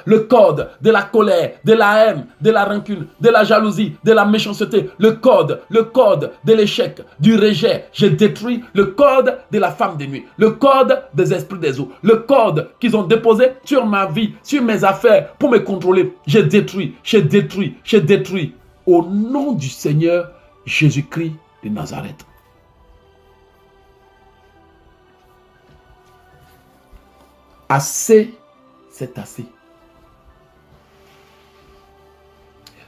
S1: Le code de la colère, de la haine, de la rancune, de la jalousie, de la méchanceté. Le code de l'échec, du rejet. Je détruis le code de la femme de nuit. Le code des esprits des eaux. Le code qu'ils ont déposé sur ma vie, sur mes affaires pour me contrôler. Je détruis. Au nom du Seigneur Jésus-Christ de Nazareth. Assez, c'est assez.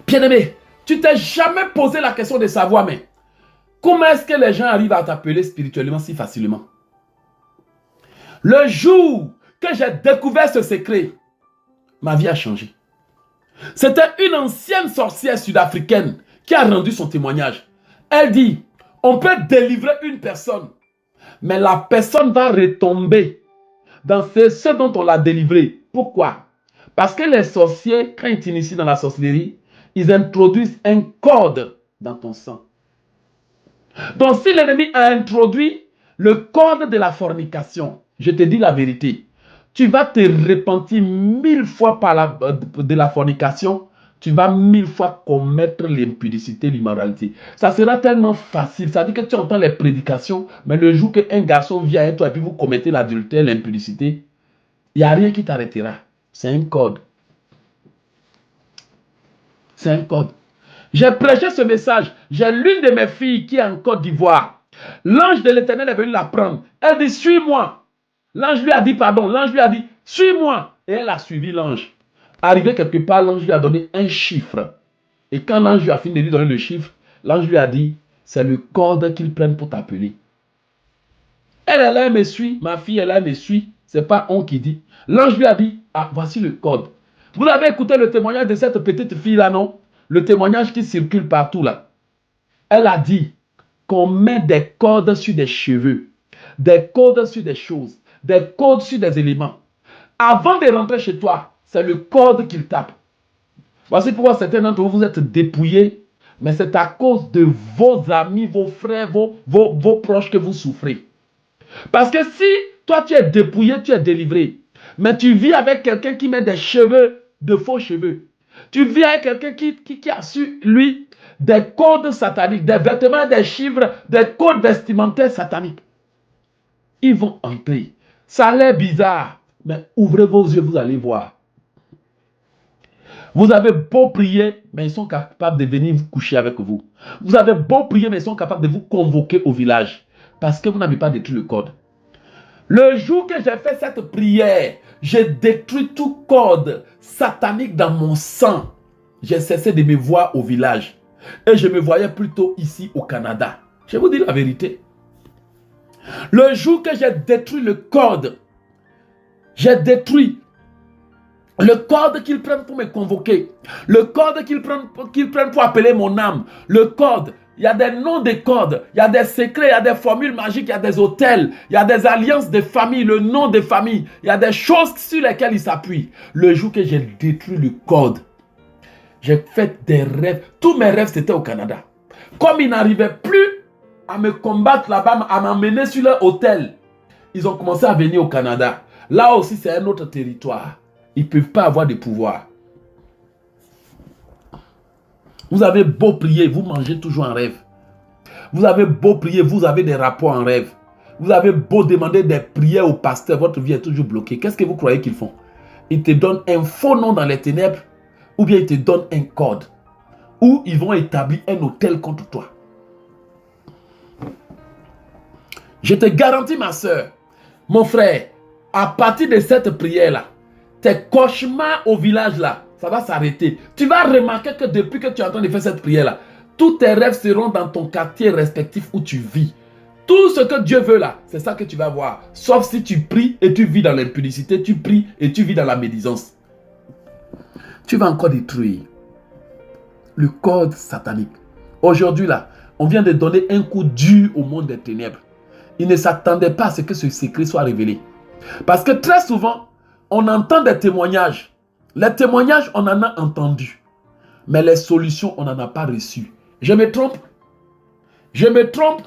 S1: Bien-aimé, tu t'es jamais posé la question de savoir, mais comment est-ce que les gens arrivent à t'appeler spirituellement si facilement? Le jour que j'ai découvert ce secret, ma vie a changé. C'était une ancienne sorcière sud-africaine qui a rendu son témoignage. Elle dit, on peut délivrer une personne, mais la personne va retomber dans ce dont on l'a délivré. Pourquoi? Parce que les sorciers, quand ils t'initient dans la sorcellerie, ils introduisent un code dans ton sang. Donc si l'ennemi a introduit le code de la fornication, je te dis la vérité, tu vas te repentir 1000 fois de la fornication, tu vas 1000 fois commettre l'impudicité, l'immoralité. Ça sera tellement facile. Ça veut dire que tu entends les prédications, mais le jour qu'un garçon vient à toi et puis vous commettez l'adultère, l'impudicité, il n'y a rien qui t'arrêtera. C'est un code. C'est un code. J'ai prêché ce message. J'ai l'une de mes filles qui est en Côte d'Ivoire. L'ange de l'Éternel est venu la prendre. Elle dit, suis-moi. L'ange lui a dit, suis-moi. Et elle a suivi l'ange. Arrivé quelque part, l'ange lui a donné un chiffre. Et quand l'ange lui a fini de lui donner le chiffre, l'ange lui a dit, c'est le code qu'ils prennent pour t'appeler. Elle me suit. Ma fille, elle me suit. C'est pas on qui dit. L'ange lui a dit, ah, voici le code. Vous avez écouté le témoignage de cette petite fille-là, non? Le témoignage qui circule partout, là. Elle a dit qu'on met des codes sur des cheveux, des codes sur des choses, des codes sur des éléments. Avant de rentrer chez toi, c'est le code qu'il tape. Voici pourquoi certains d'entre vous, vous êtes dépouillés, mais c'est à cause de vos amis, vos frères, vos proches que vous souffrez. Parce que si toi tu es dépouillé, tu es délivré, mais tu vis avec quelqu'un qui met des cheveux, de faux cheveux. Tu vis avec quelqu'un qui a su, lui, des codes sataniques, des vêtements, des chiffres, des codes vestimentaires sataniques. Ils vont entrer. Ça a l'air bizarre, mais ouvrez vos yeux, vous allez voir. Vous avez beau prier, mais ils sont capables de venir vous coucher avec vous. Vous avez beau prier, mais ils sont capables de vous convoquer au village. Parce que vous n'avez pas détruit le code. Le jour que j'ai fait cette prière, j'ai détruit tout code satanique dans mon sang. J'ai cessé de me voir au village. Et je me voyais plutôt ici au Canada. Je vous dis la vérité. Le jour que j'ai détruit le code, j'ai détruit le code qu'ils prennent pour me convoquer, le code qu'ils prennent pour appeler mon âme, le code. Il y a des noms de codes, il y a des secrets, il y a des formules magiques, il y a des hôtels, il y a des alliances de famille, le nom de famille. Il y a des choses sur lesquelles ils s'appuient. Le jour que j'ai détruit le code, j'ai fait des rêves. Tous mes rêves, c'était au Canada. Comme ils n'arrivaient plus à me combattre là-bas, à m'emmener sur leur hôtel, ils ont commencé à venir au Canada. Là aussi, c'est un autre territoire. Ils ne peuvent pas avoir de pouvoir. Vous avez beau prier, vous mangez toujours en rêve. Vous avez beau prier, vous avez des rapports en rêve. Vous avez beau demander des prières au pasteur, votre vie est toujours bloquée. Qu'est-ce que vous croyez qu'ils font? Ils te donnent un faux nom dans les ténèbres, ou bien ils te donnent un code, ou ils vont établir un hôtel contre toi. Je te garantis, ma soeur, Mon frère, à partir de cette prière-là, tes cauchemars au village-là, ça va s'arrêter. Tu vas remarquer que depuis que tu es en train de faire cette prière-là, tous tes rêves seront dans ton quartier respectif où tu vis. Tout ce que Dieu veut là, c'est ça que tu vas voir. Sauf si tu pries et tu vis dans l'impudicité, tu pries et tu vis dans la médisance. Tu vas encore détruire le code satanique. Aujourd'hui là, on vient de donner un coup dur au monde des ténèbres. Ils ne s'attendaient pas à ce que ce secret soit révélé. Parce que très souvent, on entend des témoignages. Les témoignages, on en a entendu. Mais les solutions, on n'en a pas reçues. Je me trompe? Je me trompe?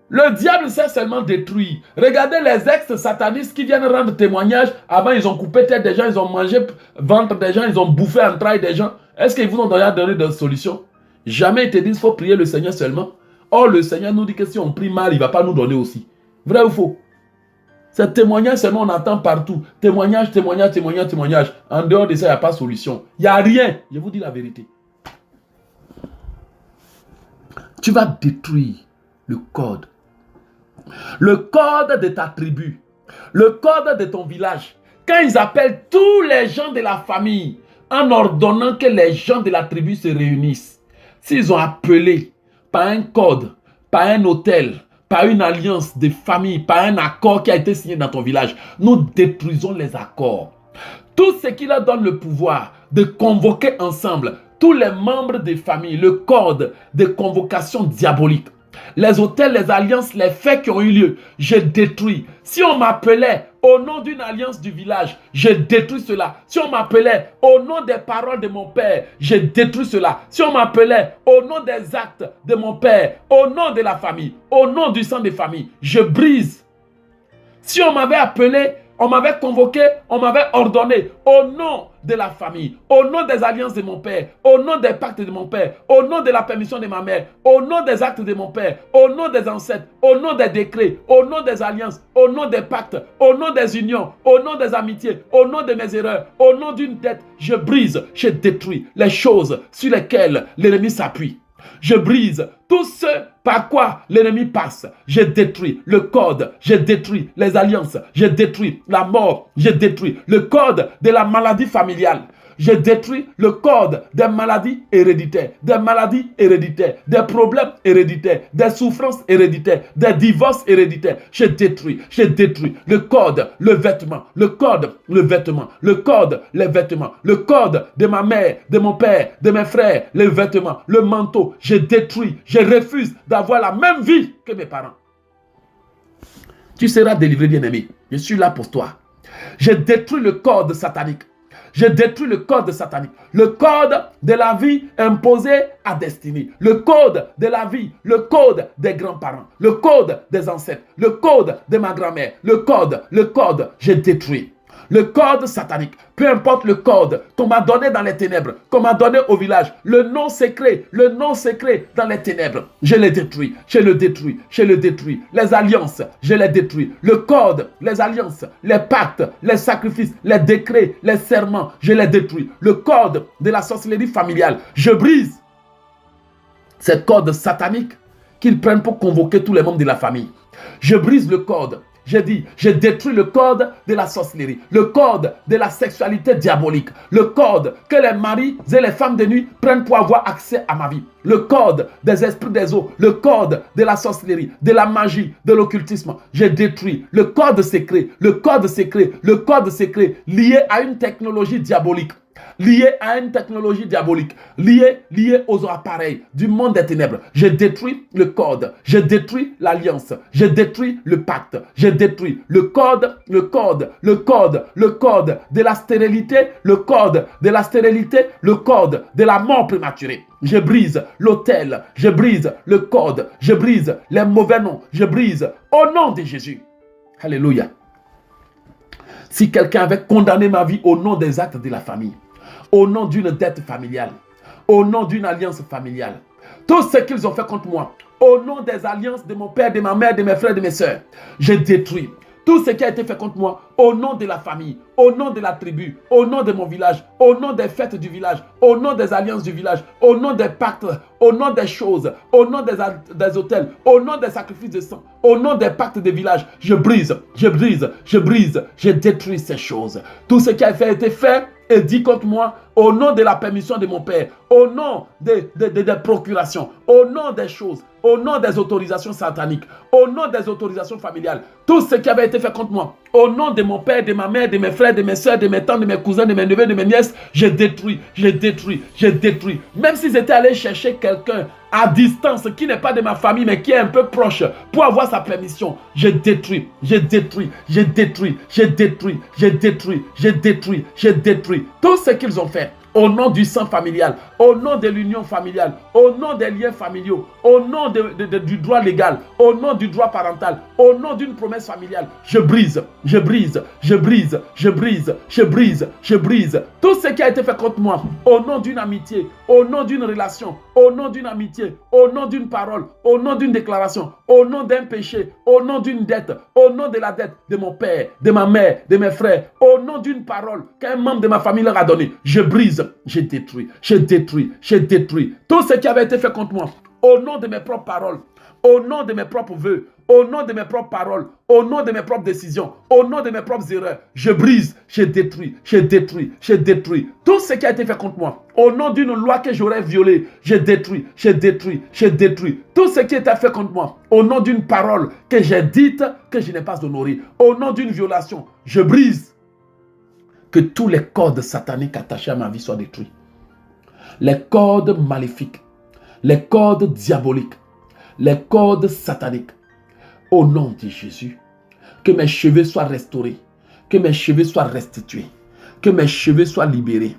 S1: Le diable sait seulement détruire. Regardez les ex-satanistes qui viennent rendre témoignage. Avant, ils ont coupé tête des gens, ils ont mangé ventre des gens, ils ont bouffé entrailles des gens. Est-ce qu'ils vous ont déjà donné de solutions? Jamais ils te disent qu'il faut prier le Seigneur seulement. Or, le Seigneur nous dit que si on prie mal, il ne va pas nous donner aussi. Vrai ou faux? Ces témoignages seulement, on entend partout. Témoignage, témoignage, témoignage, témoignage. En dehors de ça, il n'y a pas de solution. Il n'y a rien. Je vous dis la vérité. Tu vas détruire le code. Le code de ta tribu. Le code de ton village. Quand ils appellent tous les gens de la famille en ordonnant que les gens de la tribu se réunissent. S'ils ont appelé par un code, par un hôtel, par une alliance de famille, par un accord qui a été signé dans ton village, nous détruisons les accords. Tout ce qui leur donne le pouvoir de convoquer ensemble tous les membres des familles, le code de convocation diabolique, les hôtels, les alliances, les faits qui ont eu lieu, je détruis. Si on m'appelait au nom d'une alliance du village, je détruis cela. Si on m'appelait au nom des paroles de mon père, je détruis cela. Si on m'appelait au nom des actes de mon père, au nom de la famille, au nom du sang des familles, je brise. Si on m'avait appelé, on m'avait convoqué, on m'avait ordonné au nom de la famille, au nom des alliances de mon père, au nom des pactes de mon père, au nom de la permission de ma mère, au nom des actes de mon père, au nom des ancêtres, au nom des décrets, au nom des alliances, au nom des pactes, au nom des unions, au nom des amitiés, au nom de mes erreurs, au nom d'une dette, je brise, je détruis les choses sur lesquelles l'ennemi s'appuie. Je brise tout ce par quoi l'ennemi passe. Je détruis le code, je détruis les alliances, je détruis la mort, je détruis le code de la maladie familiale. Je détruis le code des maladies héréditaires, des problèmes héréditaires, des souffrances héréditaires, des divorces héréditaires. Je détruis le code, le vêtement, le code, le vêtement, le code, les vêtements, le code de ma mère, de mon père, de mes frères, les vêtements, le manteau. Je détruis, je refuse d'avoir la même vie que mes parents. Tu seras délivré, bien-aimé. Je suis là pour toi. Je détruis le code satanique. Je détruis le code satanique, le code de la vie imposé à destinée, le code de la vie, le code des grands-parents, le code des ancêtres, le code de ma grand-mère, le code, je détruis. Le code satanique, peu importe le code qu'on m'a donné dans les ténèbres, qu'on m'a donné au village, le nom secret dans les ténèbres, je les détruis, je le détruis. Les alliances, je les détruis. Le code, les alliances, les pactes, les sacrifices, les décrets, les serments, je les détruis. Le code de la sorcellerie familiale, je brise. Ces codes sataniques qu'ils prennent pour convoquer tous les membres de la famille. Je brise le code. J'ai dit, je détruis le code de la sorcellerie, le code de la sexualité diabolique, le code que les maris et les femmes de nuit prennent pour avoir accès à ma vie, le code des esprits des eaux, le code de la sorcellerie, de la magie, de l'occultisme. J'ai détruit le code secret lié à une technologie diabolique. Lié aux appareils du monde des ténèbres. Je détruis le code, je détruis l'alliance, je détruis le pacte, je détruis le code de la stérilité, le code de la mort prématurée. Je brise l'autel, je brise le code, je brise les mauvais noms, je brise au nom de Jésus. Alléluia. Si quelqu'un avait condamné ma vie au nom des actes de la famille, au nom d'une dette familiale, au nom d'une alliance familiale, tout ce qu'ils ont fait contre moi, au nom des alliances de mon père, de ma mère, de mes frères, de mes sœurs, je détruis tout ce qui a été fait contre moi, au nom de la famille, au nom de la tribu, au nom de mon village, au nom des fêtes du village, au nom des alliances du village, au nom des pactes, au nom des choses, au nom des hôtels, au nom des sacrifices de sang, au nom des pactes des villages, je brise, je détruis ces choses. Tout ce qui a été fait et dit contre moi, au nom de la permission de mon Père, au nom des procurations, au nom des choses, au nom des autorisations sataniques, au nom des autorisations familiales, tout ce qui avait été fait contre moi, au nom de mon père, de ma mère, de mes frères, de mes soeurs, de mes tantes, de mes cousins, de mes neveux, de mes nièces, je détruis. Même s'ils étaient allés chercher quelqu'un à distance, qui n'est pas de ma famille, mais qui est un peu proche, pour avoir sa permission, je détruis. Tout ce qu'ils ont fait, au nom du sang familial, au nom de l'union familiale, au nom des liens familiaux, au nom du droit légal, au nom du droit parental, au nom d'une promesse familiale, je brise. Tout ce qui a été fait contre moi, au nom d'une amitié, au nom d'une relation, au nom d'une amitié, au nom d'une parole, au nom d'une déclaration, au nom d'un péché, au nom d'une dette, au nom de la dette de mon père, de ma mère, de mes frères, au nom d'une parole qu'un membre de ma famille leur a donnée, je brise, je détruis. Tout ce qui avait été fait contre moi, au nom de mes propres paroles, au nom de mes propres vœux, au nom de mes propres paroles, au nom de mes propres décisions, au nom de mes propres erreurs, je brise, je détruis. Tout ce qui a été fait contre moi, au nom d'une loi que j'aurais violée, je détruis. Tout ce qui a été fait contre moi, au nom d'une parole que j'ai dite que je n'ai pas honorée, au nom d'une violation, je brise. Que tous les cordes sataniques attachés à ma vie soient détruits. Les cordes maléfiques, les cordes diaboliques, les cordes sataniques. Au nom de Jésus, que mes cheveux soient restaurés, que mes cheveux soient restitués, que mes cheveux soient libérés.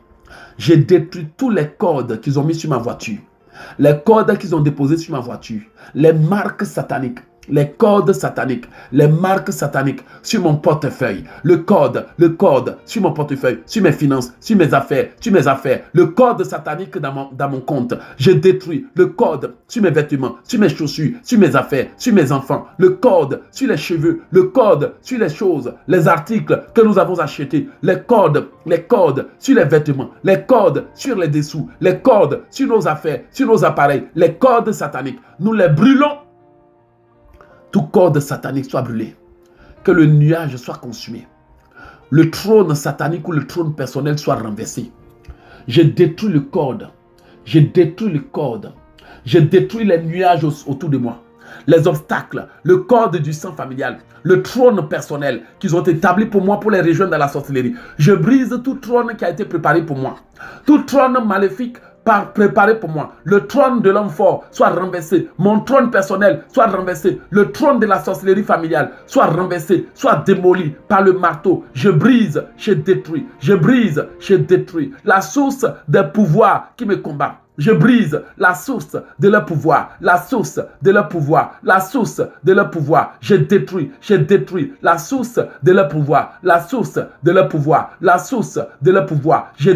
S1: Je détruis tous les cordes qu'ils ont mis sur ma voiture, les cordes qu'ils ont déposées sur ma voiture, les marques sataniques. Les cordes sataniques, les marques sataniques sur mon portefeuille, le code sur mon portefeuille, sur mes finances, sur mes affaires, le code satanique dans mon compte. Je détruis le code sur mes vêtements, sur mes chaussures, sur mes affaires, sur mes enfants, le code sur les cheveux, le code sur les choses, les articles que nous avons achetés, les codes sur les vêtements, les codes sur les dessous, les codes sur nos affaires, sur nos appareils, les codes sataniques. Nous les brûlons. Tout code satanique soit brûlé. Que le nuage soit consumé. Le trône satanique ou le trône personnel soit renversé. Je détruis le code. Je détruis les nuages autour de moi. Les obstacles, le code du sang familial, le trône personnel qu'ils ont établi pour moi pour les rejoindre dans la sorcellerie. Je brise tout trône qui a été préparé pour moi. Tout trône maléfique préparé pour moi. Le trône de l'homme fort soit renversé. Mon trône personnel soit renversé. Le trône de la sorcellerie familiale soit renversé, soit démoli par le marteau. Je brise, je détruis. La source des pouvoirs qui me combattent. Je brise la source de leur pouvoir, Je détruis la source de leur pouvoir, Je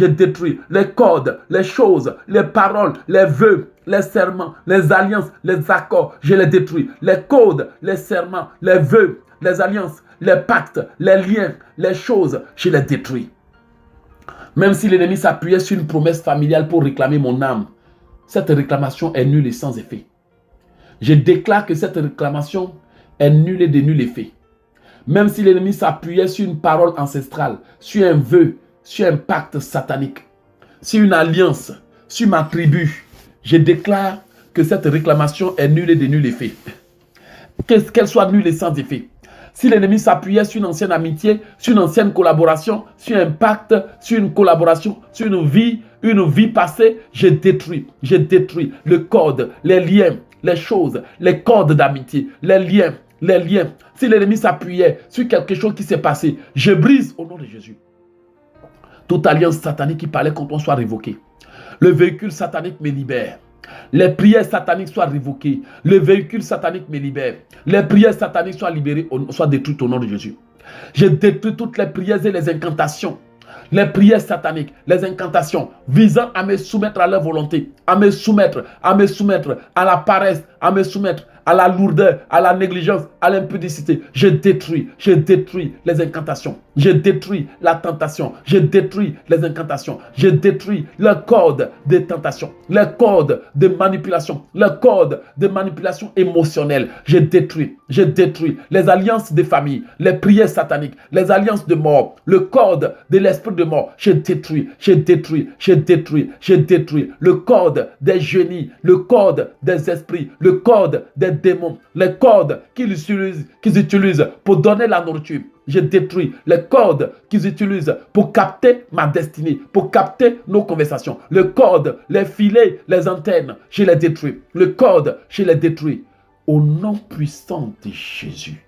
S1: détruis les codes, les choses, les paroles, les vœux, les serments, les alliances, les accords. Je les détruis. Les codes, les serments, les vœux, les alliances, les pactes, les liens, les choses, je les détruis. Même si l'ennemi s'appuyait sur une promesse familiale pour réclamer mon âme, cette réclamation est nulle et sans effet. Je déclare que cette réclamation est nulle et de nul effet. Même si l'ennemi s'appuyait sur une parole ancestrale, sur un vœu, sur un pacte satanique, sur une alliance, sur ma tribu, je déclare que cette réclamation est nulle et de nul effet. Qu'elle soit nulle et sans effet. Si l'ennemi s'appuyait sur une ancienne amitié, sur une ancienne collaboration, sur un pacte, sur une collaboration, sur une vie passée, je détruis le code, les liens, les choses, les codes d'amitié, les liens. Si l'ennemi s'appuyait sur quelque chose qui s'est passé, je brise au nom de Jésus. Toute alliance satanique qui parlait contre moi soit révoquée. Le véhicule satanique me libère. Les prières sataniques soient révoquées. Le véhicule satanique me libère. Les prières sataniques soient libérées, soient détruites au nom de Jésus. Je détruis toutes les prières et les incantations. les prières sataniques, les incantations visant à me soumettre à leur volonté, à me soumettre à la paresse, à me soumettre à la lourdeur, à la négligence, à l'impudicité. Je détruis les incantations. Je détruis la tentation. Je détruis les incantations. Je détruis le code des tentations, le code de manipulation, le code de manipulation émotionnelle. Je détruis les alliances des familles, les prières sataniques, les alliances de mort, le code de l'esprit de mort. Je détruis le code des génies, le code des esprits, le code des démons, les codes qu'ils utilisent pour donner la nourriture. Je détruis les codes qu'ils utilisent pour capter ma destinée, pour capter nos conversations. Le code, les filets, les antennes, je les détruis. Le code, je les détruis. Au nom puissant de Jésus.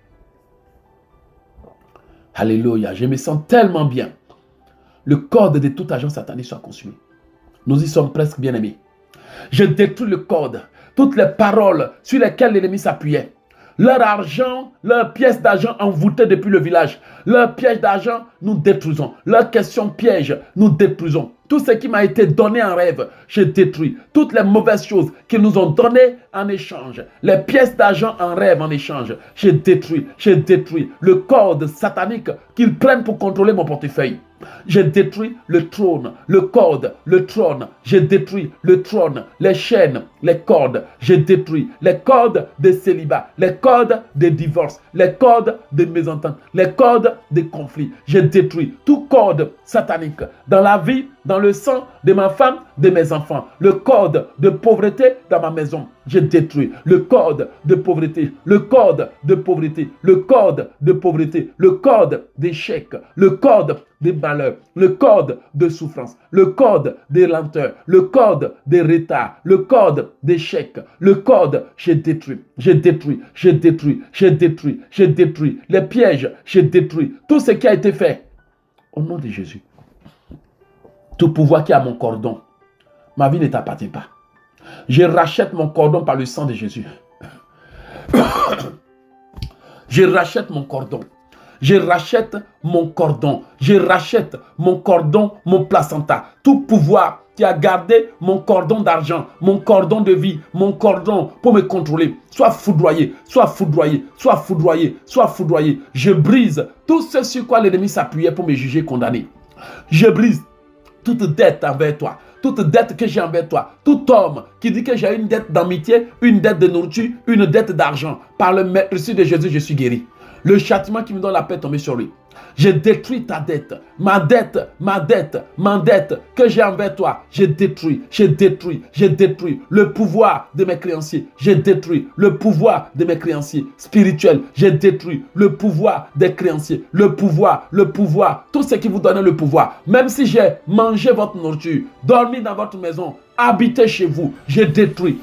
S1: Alléluia, je me sens tellement bien. Le code de tout agent satanique soit consumé. Nous y sommes presque bien aimés. Je détruis le code, toutes les paroles sur lesquelles l'ennemi s'appuyait. Leur argent, leurs pièces d'argent envoûtées depuis le village. Leurs pièges d'argent, nous détruisons. Leurs questions pièges, nous détruisons. Tout ce qui m'a été donné en rêve, je détruis. Toutes les mauvaises choses qu'ils nous ont données en échange. Les pièces d'argent en rêve en échange, je détruis. Le code satanique qu'ils prennent pour contrôler mon portefeuille. Je détruis le trône, le code, le trône. Je détruis le trône, les chaînes, les cordes. Je détruis les codes de célibat, les codes de divorce, les codes de mésentente, les codes de conflit. Je détruis tout code satanique dans la vie, dans le sang de ma femme, de mes enfants. Le code de pauvreté dans ma maison. Je détruis le code de pauvreté, le code de pauvreté, le code de pauvreté, le code d'échec, le code des malheurs, le code de souffrance, le code des lenteurs, le code des retards, le code d'échec, le code, je détruis les pièges, je détruis tout ce qui a été fait. Au nom de Jésus. Tout pouvoir qui est à mon cordon, ma vie ne t'appartient pas. Je rachète mon cordon par le sang de Jésus. Je rachète mon cordon. Je rachète mon cordon. Je rachète mon cordon, mon placenta. Tout pouvoir qui a gardé mon cordon d'argent, mon cordon de vie, mon cordon pour me contrôler. Sois foudroyé, sois foudroyé, sois foudroyé, sois foudroyé. Je brise tout ce sur quoi l'ennemi s'appuyait pour me juger condamné. Je brise toute dette envers toi. Toute dette que j'ai envers toi, tout homme qui dit que j'ai une dette d'amitié, une dette de nourriture, une dette d'argent, par le merci de Jésus, je suis guéri. Le châtiment qui me donne la paix est tombé sur lui. Je détruis ta dette, ma dette que j'ai envers toi. Je détruis le pouvoir de mes créanciers. Je détruis le pouvoir de mes créanciers spirituels. Je détruis le pouvoir des créanciers. Le pouvoir, tout ce qui vous donne le pouvoir. Même si j'ai mangé votre nourriture, dormi dans votre maison, habité chez vous, je détruis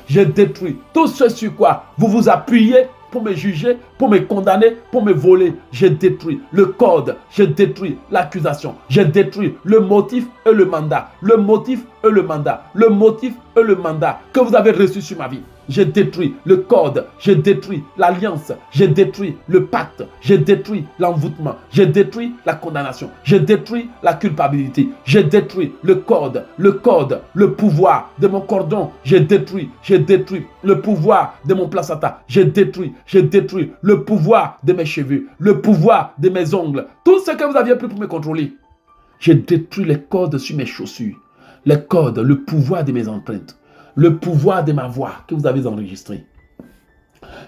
S1: tout ce sur quoi vous vous appuyez pour me juger, pour me condamner, pour me voler. Je détruis le code, je détruis l'accusation, je détruis le motif et le mandat. Le motif et le mandat que vous avez reçu sur ma vie. Je détruis le code, je détruis l'alliance, je détruis le pacte, je détruis l'envoûtement, je détruis la condamnation, je détruis la culpabilité, je détruis le code, le pouvoir de mon cordon, je détruis le pouvoir de mon placenta, je détruis le pouvoir de mes cheveux, le pouvoir de mes ongles, tout ce que vous aviez pris pour me contrôler. Je détruis les codes sur mes chaussures, les codes, le pouvoir de mes empreintes. Le pouvoir de ma voix que vous avez enregistrée.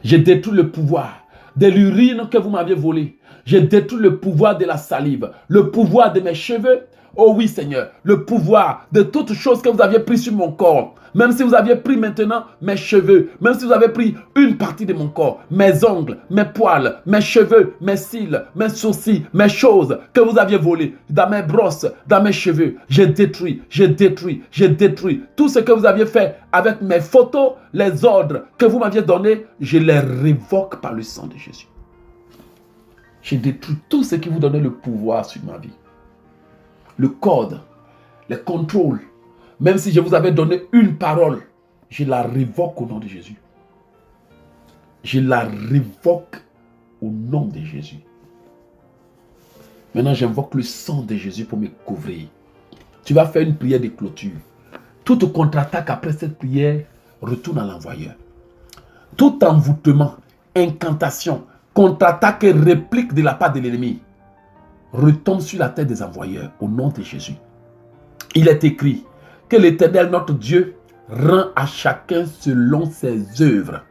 S1: Je détruis le pouvoir de l'urine que vous m'aviez volée. Je détruis le pouvoir de la salive, le pouvoir de mes cheveux. Oh oui Seigneur, le pouvoir de toutes choses que vous aviez pris sur mon corps. Même si vous aviez pris maintenant mes cheveux, même si vous avez pris une partie de mon corps, mes ongles, mes poils, mes cheveux, mes cils, mes sourcils, mes choses que vous aviez volées dans mes brosses, dans mes cheveux, je détruis tout ce que vous aviez fait avec mes photos, les ordres que vous m'aviez donnés, je les révoque par le sang de Jésus. Je détruis tout ce qui vous donnait le pouvoir sur ma vie. Le code, les contrôles, même si je vous avais donné une parole, je la révoque au nom de Jésus. Je la révoque au nom de Jésus. Maintenant, j'invoque le sang de Jésus pour me couvrir. Tu vas faire une prière de clôture. Toute contre-attaque après cette prière retourne à l'envoyeur. Tout envoûtement, incantation, contre-attaque et réplique de la part de l'ennemi retombe sur la tête des envoyeurs au nom de Jésus. Il est écrit que l'Éternel, notre Dieu, rend à chacun selon ses œuvres.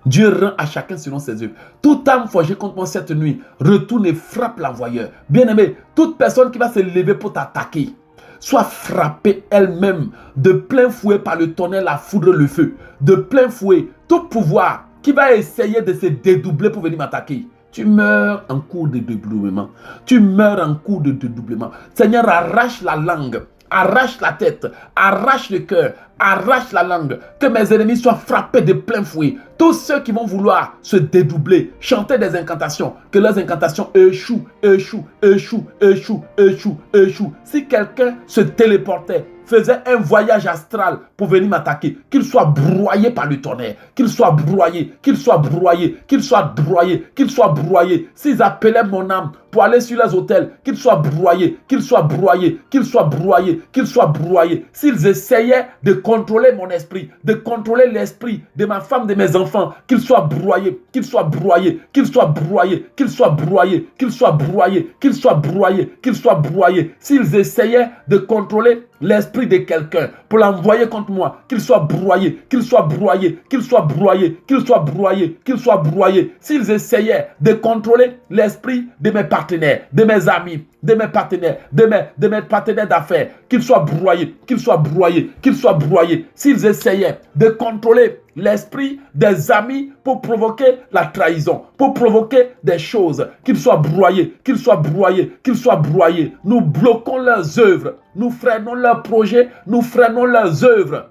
S1: Dieu rend à chacun selon ses œuvres. Toute âme forgée contre moi cette nuit retourne et frappe l'envoyeur. Bien-aimé, toute personne qui va se lever pour t'attaquer, soit frappée elle-même de plein fouet par le tonnerre, la foudre, le feu. De plein fouet, tout pouvoir qui va essayer de se dédoubler pour venir m'attaquer. Tu meurs en cours de dédoublement. Tu meurs en cours de dédoublement. Seigneur, arrache la langue, arrache la tête, arrache le cœur, arrache la langue. Que mes ennemis soient frappés de plein fouet. Tous ceux qui vont vouloir se dédoubler, chanter des incantations, que leurs incantations échouent, échouent, échouent, échouent, échouent, échouent. Si quelqu'un se téléportait, faisait un voyage astral pour venir m'attaquer, qu'il soit broyé par le tonnerre, qu'il soit broyé, qu'il soit broyé, qu'il soit broyé, qu'il soit broyé. S'ils appelaient mon âme pour aller sur les autels, qu'il soit broyé, qu'il soit broyé, qu'il soit broyé, qu'il soit broyé. S'ils essayaient de contrôler mon esprit, de contrôler l'esprit de ma femme, de mes enfants, qu'il soit broyé, qu'il soit broyé, qu'il soit broyé, qu'il soit broyé, qu'il soit broyé, qu'il soit broyé, qu'il soit broyé. S'ils essayaient de contrôler l'esprit de quelqu'un pour l'envoyer contre moi, qu'il soit broyé, qu'il soit broyé, qu'il soit broyé, qu'il soit broyé, qu'il soit broyé. S'ils essayaient de contrôler l'esprit de mes partenaires, de mes amis, de mes partenaires, de mes partenaires d'affaires, qu'il soit broyé, qu'il soit broyé, qu'il soit broyé. S'ils essayaient de contrôler l'esprit des amis pour provoquer la trahison, pour provoquer des choses, qu'ils soient broyés, qu'ils soient broyés, qu'ils soient broyés. Nous bloquons leurs œuvres, nous freinons leurs projets, nous freinons leurs œuvres.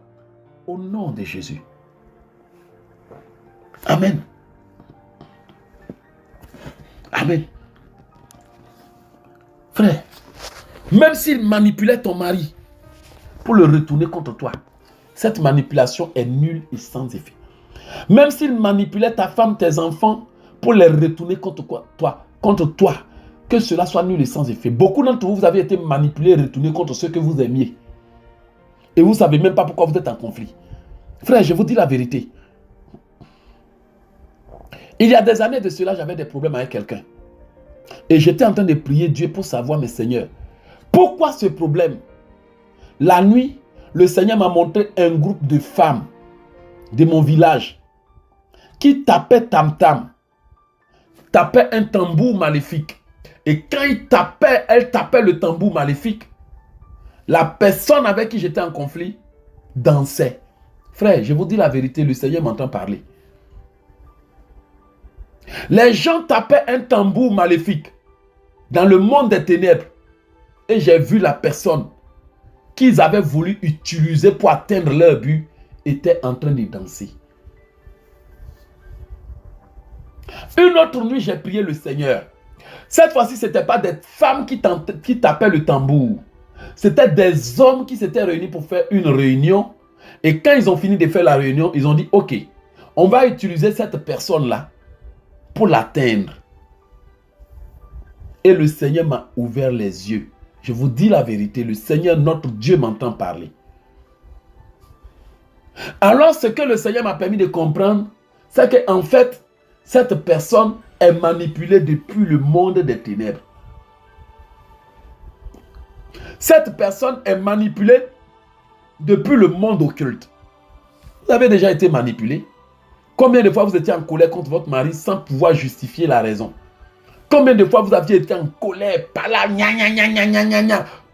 S1: Au nom de Jésus. Amen. Amen. Frère, même s'il manipulait ton mari pour le retourner contre toi, cette manipulation est nulle et sans effet. Même s'il manipulait ta femme, tes enfants pour les retourner contre toi, que cela soit nul et sans effet. Beaucoup d'entre vous, vous avez été manipulés et retournés contre ceux que vous aimiez. Et vous ne savez même pas pourquoi vous êtes en conflit. Frère, je vous dis la vérité. Il y a des années de cela, j'avais des problèmes avec quelqu'un. Et j'étais en train de prier Dieu pour savoir, mes seigneurs, pourquoi ce problème? La nuit, le Seigneur m'a montré un groupe de femmes de mon village qui tapaient tam-tam, tapaient un tambour maléfique. Et quand elles tapaient le tambour maléfique, la personne avec qui j'étais en conflit dansait. Frère, je vous dis la vérité, le Seigneur m'entend parler. Les gens tapaient un tambour maléfique dans le monde des ténèbres. Et j'ai vu la personne qu'ils avaient voulu utiliser pour atteindre leur but était en train de danser. Une autre nuit, j'ai prié le Seigneur. Cette fois-ci, ce n'était pas des femmes qui tapaient le tambour. C'était des hommes qui s'étaient réunis pour faire une réunion. Et quand ils ont fini de faire la réunion, ils ont dit, ok, on va utiliser cette personne-là pour l'atteindre. Et le Seigneur m'a ouvert les yeux. Je vous dis la vérité, le Seigneur, notre Dieu, m'entend parler. Alors, ce que le Seigneur m'a permis de comprendre, c'est qu'en fait, cette personne est manipulée depuis le monde des ténèbres. Cette personne est manipulée depuis le monde occulte. Vous avez déjà été manipulé? Combien de fois vous étiez en colère contre votre mari sans pouvoir justifier la raison? Combien de fois vous aviez été en colère, par là,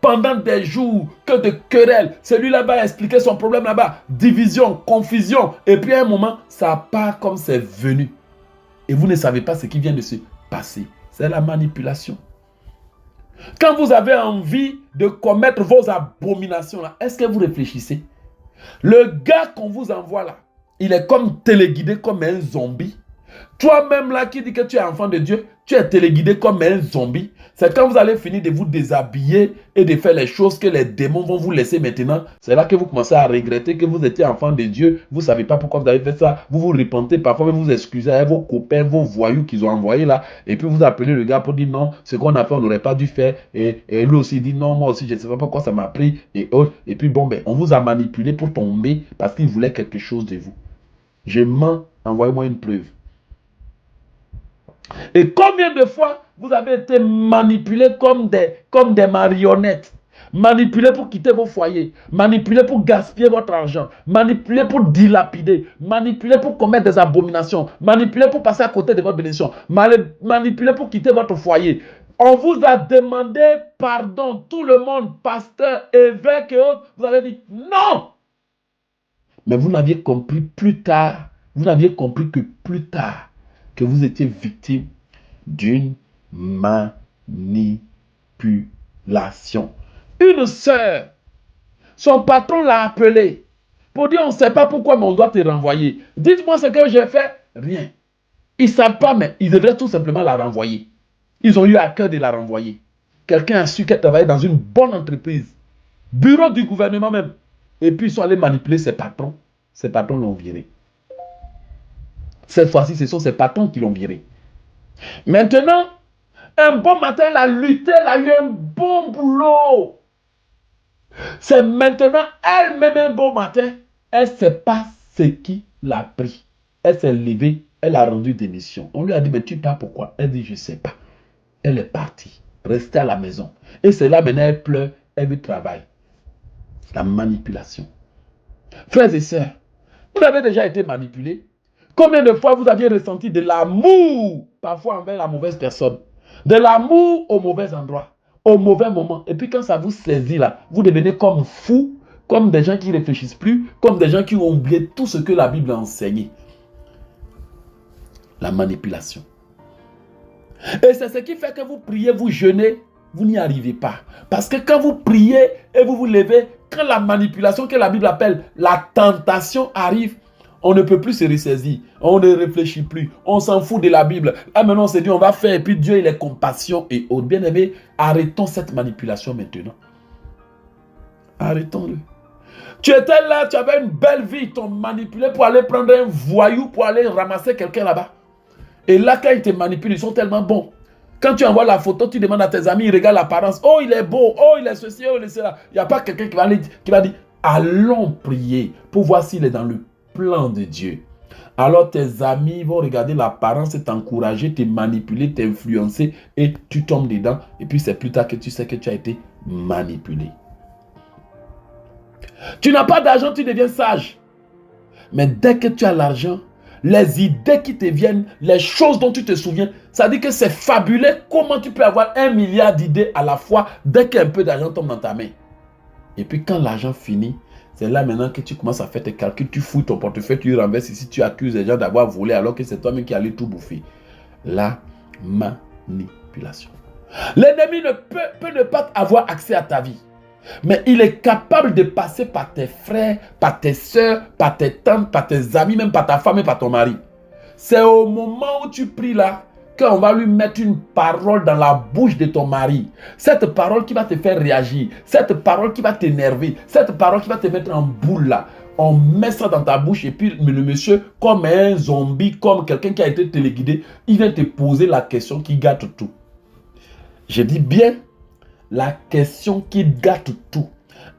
S1: pendant des jours, que de querelles. Celui là-bas a expliqué son problème là-bas. Division, confusion. Et puis à un moment, ça part comme c'est venu. Et vous ne savez pas ce qui vient de se passer. C'est la manipulation. Quand vous avez envie de commettre vos abominations là, est-ce que vous réfléchissez? Le gars qu'on vous envoie là, il est comme téléguidé comme un zombie. Toi-même là qui dis que tu es enfant de Dieu, tu es téléguidé comme un zombie. C'est quand vous allez finir de vous déshabiller et de faire les choses que les démons vont vous laisser maintenant. C'est là que vous commencez à regretter que vous étiez enfant de Dieu. Vous ne savez pas pourquoi vous avez fait ça. Vous vous repentez, parfois même vous excusez avec vos copains, vos voyous qu'ils ont envoyés là. Et puis vous appelez le gars pour dire non, ce qu'on a fait, on n'aurait pas dû faire. Et lui aussi dit non, moi aussi je ne sais pas pourquoi ça m'a pris. Et puis bon, ben, on vous a manipulé pour tomber parce qu'il voulait quelque chose de vous. Je mens, envoyez-moi une preuve. Et combien de fois vous avez été manipulés comme des marionnettes, manipulés pour quitter vos foyers, manipulés pour gaspiller votre argent, manipulés pour dilapider, manipulés pour commettre des abominations, manipulés pour passer à côté de votre bénédiction, manipulés pour quitter votre foyer. On vous a demandé pardon, tout le monde, pasteur, évêque et autres, vous avez dit non. Mais vous n'aviez compris plus tard, vous n'aviez compris que plus tard, que vous étiez victime d'une manipulation. Une sœur, son patron l'a appelé pour dire on ne sait pas pourquoi mais on doit te renvoyer. Dites-moi ce que j'ai fait. Rien. Ils ne savent pas mais ils devraient tout simplement la renvoyer. Ils ont eu à cœur de la renvoyer. Quelqu'un a su qu'elle travaillait dans une bonne entreprise. Bureau du gouvernement même. Et puis ils sont allés manipuler ses patrons. Ses patrons l'ont viré. Cette fois-ci, ce sont ses patrons qui l'ont viré. Maintenant, un bon matin, elle a lutté, elle a eu un bon boulot. C'est maintenant, elle-même un bon matin, elle ne sait pas ce qui l'a pris. Elle s'est levée, elle a rendu démission. On lui a dit, mais tu pars pourquoi? Elle dit, je ne sais pas. Elle est partie, restée à la maison. Et c'est là maintenant, elle pleure, elle veut travailler. La manipulation. Frères et sœurs, vous avez déjà été manipulés? Combien de fois vous aviez ressenti de l'amour, parfois envers la mauvaise personne, de l'amour au mauvais endroit, au mauvais moment. Et puis quand ça vous saisit là, vous devenez comme fou, comme des gens qui ne réfléchissent plus, comme des gens qui ont oublié tout ce que la Bible a enseigné. La manipulation. Et c'est ce qui fait que vous priez, vous jeûnez, vous n'y arrivez pas. Parce que quand vous priez et vous vous levez, quand la manipulation que la Bible appelle la tentation arrive, on ne peut plus se ressaisir. On ne réfléchit plus. On s'en fout de la Bible. Ah, maintenant, on s'est dit, on va faire. Et puis Dieu, il est compassion et autres. Bien aimé, arrêtons cette manipulation maintenant. Arrêtons-le. Tu étais là, tu avais une belle vie. Ils t'ont manipulé pour aller prendre un voyou, pour aller ramasser quelqu'un là-bas. Et là, quand ils te manipulent, ils sont tellement bons. Quand tu envoies la photo, tu demandes à tes amis, ils regardent l'apparence. Oh, il est beau. Oh, il est ceci. Oh, il est cela. Il n'y a pas quelqu'un qui va dire, allons prier pour voir s'il est dans le plan de Dieu. Alors tes amis vont regarder l'apparence, t'encourager, te manipuler, t'influencer et tu tombes dedans. Et puis c'est plus tard que tu sais que tu as été manipulé. Tu n'as pas d'argent, tu deviens sage. Mais dès que tu as l'argent, les idées qui te viennent, les choses dont tu te souviens, ça dit que c'est fabuleux comment tu peux avoir 1 milliard d'idées à la fois dès qu'un peu d'argent tombe dans ta main. Et puis quand l'argent finit, c'est là maintenant que tu commences à faire tes calculs, tu fouilles ton portefeuille, tu renverses ici, tu accuses les gens d'avoir volé alors que c'est toi-même qui allais tout bouffer. La manipulation. L'ennemi peut ne pas avoir accès à ta vie. Mais il est capable de passer par tes frères, par tes soeurs, par tes tantes, par tes amis, même par ta femme et par ton mari. C'est au moment où tu pries là qu'on va lui mettre une parole dans la bouche de ton mari. Cette parole qui va te faire réagir, cette parole qui va t'énerver, cette parole qui va te mettre en boule là. On met ça dans ta bouche et puis le monsieur, comme un zombie, comme quelqu'un qui a été téléguidé, il vient te poser la question qui gâte tout. Je dis bien la question qui gâte tout.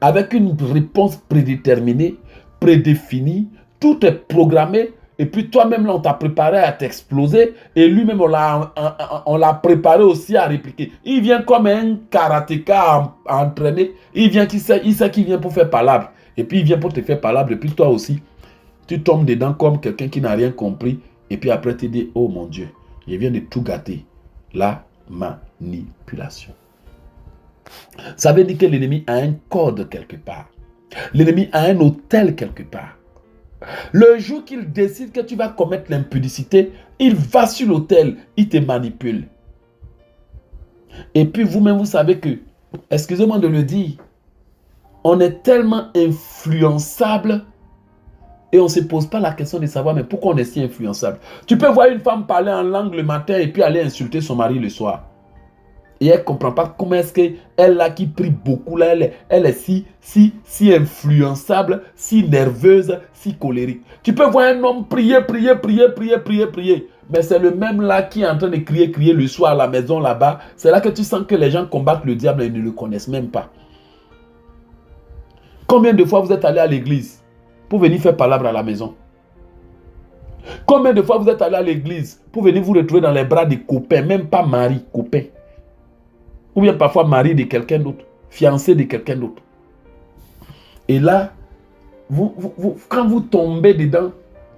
S1: Avec une réponse prédéterminée, prédéfinie, tout est programmé. Et puis toi-même, on t'a préparé à t'exploser. Et lui-même, on l'a préparé aussi à répliquer. Il vient comme un karatéka entraîné. Il sait qu'il vient pour faire palabre. Et puis il vient pour te faire palabre. Et puis toi aussi, tu tombes dedans comme quelqu'un qui n'a rien compris. Et puis après, tu dis, oh mon Dieu, je viens de tout gâter. La manipulation. Ça veut dire que l'ennemi a un code quelque part. L'ennemi a un hôtel quelque part. Le jour qu'il décide que tu vas commettre l'impudicité, il va sur l'autel, il te manipule. Et puis vous-même, vous savez que, excusez-moi de le dire, on est tellement influençable Et on ne se pose pas la question de savoir, mais pourquoi on est si influençable? Tu peux voir une femme parler en langue le matin et puis aller insulter son mari le soir. Et elle ne comprend pas comment est-ce qu'elle là qui prie beaucoup, là, elle est si influençable, si nerveuse, si colérique. Tu peux voir un homme prier. Mais c'est le même là qui est en train de crier le soir à la maison là-bas. C'est là que tu sens que les gens combattent le diable et ils ne le connaissent même pas. Combien de fois vous êtes allé à l'église pour venir faire palabre à la maison? Combien de fois vous êtes allé à l'église pour venir vous retrouver dans les bras des copains, même pas mari, copain? Ou bien parfois mari de quelqu'un d'autre, fiancé de quelqu'un d'autre. Et là, quand vous tombez dedans,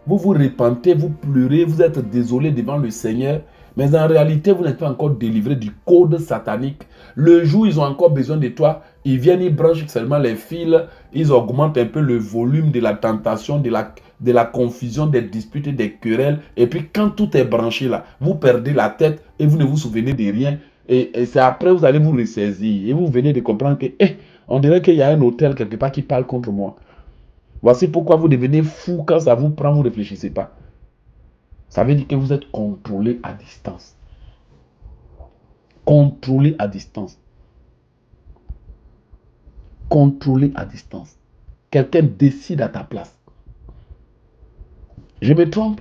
S1: vous vous repentez, vous pleurez, vous êtes désolé devant le Seigneur, mais en réalité, vous n'êtes pas encore délivré du code satanique. Le jour où ils ont encore besoin de toi, ils viennent, ils branchent seulement les fils, ils augmentent un peu le volume de la tentation, de la confusion, des disputes, des querelles. Et puis quand tout est branché là, vous perdez la tête et vous ne vous souvenez de rien. Et c'est après vous allez vous ressaisir. Et vous venez de comprendre que, on dirait qu'il y a un hôtel quelque part qui parle contre moi. Voici pourquoi vous devenez fou quand ça vous prend, vous ne réfléchissez pas. Ça veut dire que vous êtes contrôlé à distance. Contrôlé à distance. Contrôlé à distance. Quelqu'un décide à ta place. Je me trompe?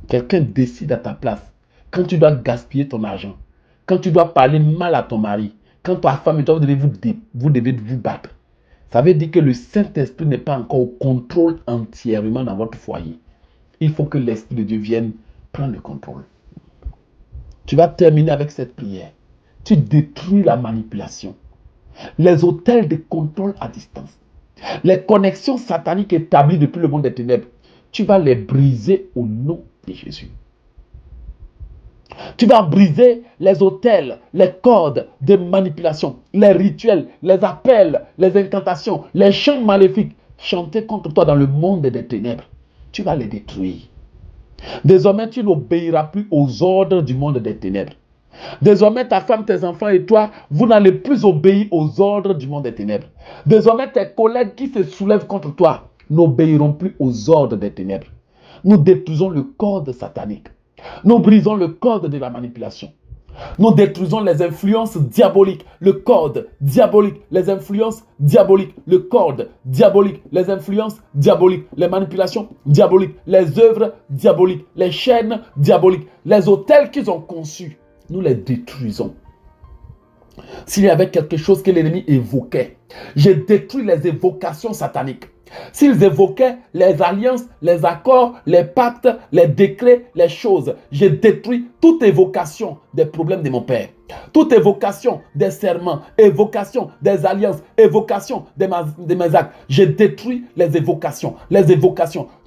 S1: Quelqu'un décide à ta place. Quand tu dois gaspiller ton argent, quand tu dois parler mal à ton mari, quand ta femme et toi, vous devez vous battre. Ça veut dire que le Saint-Esprit n'est pas encore au contrôle entièrement dans votre foyer. Il faut que l'Esprit de Dieu vienne prendre le contrôle. Tu vas terminer avec cette prière. Tu détruis la manipulation. Les hôtels de contrôle à distance. Les connexions sataniques établies depuis le monde des ténèbres. Tu vas les briser au nom de Jésus. Tu vas briser les hôtels, les cordes de manipulation, les rituels, les appels, les incantations, les chants maléfiques chantés contre toi dans le monde des ténèbres. Tu vas les détruire. Désormais, tu n'obéiras plus aux ordres du monde des ténèbres. Désormais, ta femme, tes enfants et toi, vous n'allez plus obéir aux ordres du monde des ténèbres. Désormais, tes collègues qui se soulèvent contre toi n'obéiront plus aux ordres des ténèbres. Nous détruisons le code satanique. Nous brisons le code de la manipulation. Nous détruisons les influences diaboliques, le code diabolique, les influences diaboliques, le code diabolique, les influences diaboliques, les manipulations diaboliques, les œuvres diaboliques, les chaînes diaboliques, les hôtels qu'ils ont conçus. Nous les détruisons. S'il y avait quelque chose que l'ennemi évoquait, j'ai détruit les évocations sataniques. S'ils évoquaient les alliances, les accords, les pactes, les décrets, les choses, j'ai détruit toute évocation des problèmes de mon père. Toute évocation des serments, évocation des alliances, évocation de mes actes. J'ai détruit les évocations.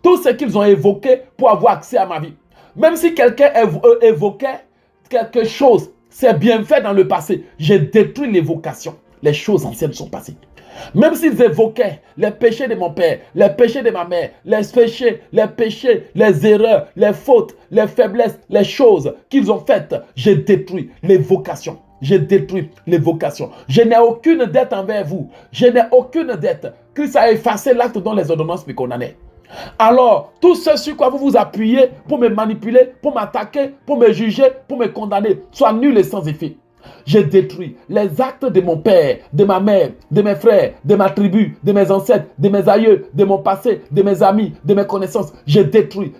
S1: Tout ce qu'ils ont évoqué pour avoir accès à ma vie. Même si quelqu'un évoquait quelque chose, c'est bien fait dans le passé, j'ai détruit l'évocation. Les choses anciennes sont passées. Même s'ils évoquaient les péchés de mon père, les péchés de ma mère, les péchés, les erreurs, les fautes, les faiblesses, les choses qu'ils ont faites, j'ai détruit l'évocation. J'ai détruit l'évocation. Je n'ai aucune dette envers vous. Je n'ai aucune dette. Christ a effacé l'acte dont les ordonnances me condamnaient. Alors, tout ce sur quoi vous vous appuyez pour me manipuler, pour m'attaquer, pour me juger, pour me condamner, soit nul et sans effet. J'ai détruit les actes de mon père, de ma mère, de mes frères, de ma tribu, de mes ancêtres, de mes aïeux, de mon passé, de mes amis, de mes connaissances. J'ai détruit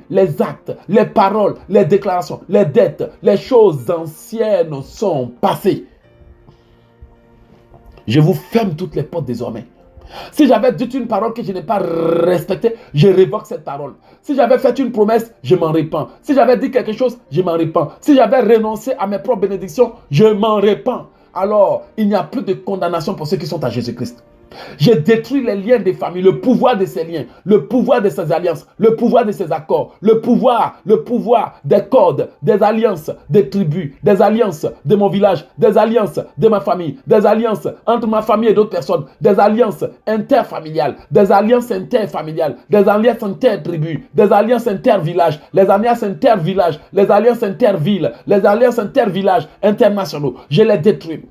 S1: les actes, les paroles, les déclarations, les dettes. Les choses anciennes sont passées. Je vous ferme toutes les portes désormais. Si j'avais dit une parole que je n'ai pas respectée, je révoque cette parole. Si j'avais fait une promesse, je m'en répands. Si j'avais dit quelque chose, je m'en répands. Si j'avais renoncé à mes propres bénédictions, je m'en répands. Alors, il n'y a plus de condamnation pour ceux qui sont à Jésus-Christ. J'ai détruit les liens des familles, le pouvoir de ces liens, le pouvoir de ces alliances, le pouvoir de ces accords, le pouvoir des codes, des alliances, des tribus, des alliances de mon village, des alliances de ma famille, des alliances entre ma famille et d'autres personnes, des alliances interfamiliales, des alliances interfamiliales, des alliances intertribus, des alliances intervillages, les alliances intervillages, les alliances intervilles, les alliances intervillages internationaux. Je les détruis,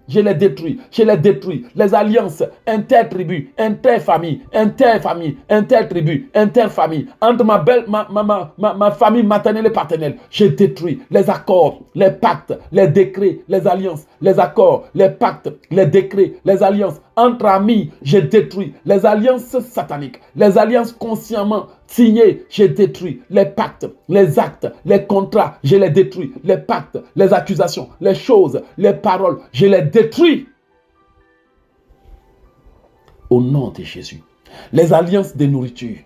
S1: les alliances intertribus, intertribu, interfamille, interfamille, intertribu, interfamille, entre ma famille maternelle et paternelle. Je détruis les accords, les pactes, les décrets, les alliances, les accords, les pactes, les décrets, les alliances. Entre amis, je détruis les alliances sataniques, les alliances consciemment signées, je détruis les pactes, les actes, les contrats, je les détruis, les pactes, les accusations, les choses, les paroles, je les détruis. Au nom de Jésus. Les alliances de nourriture,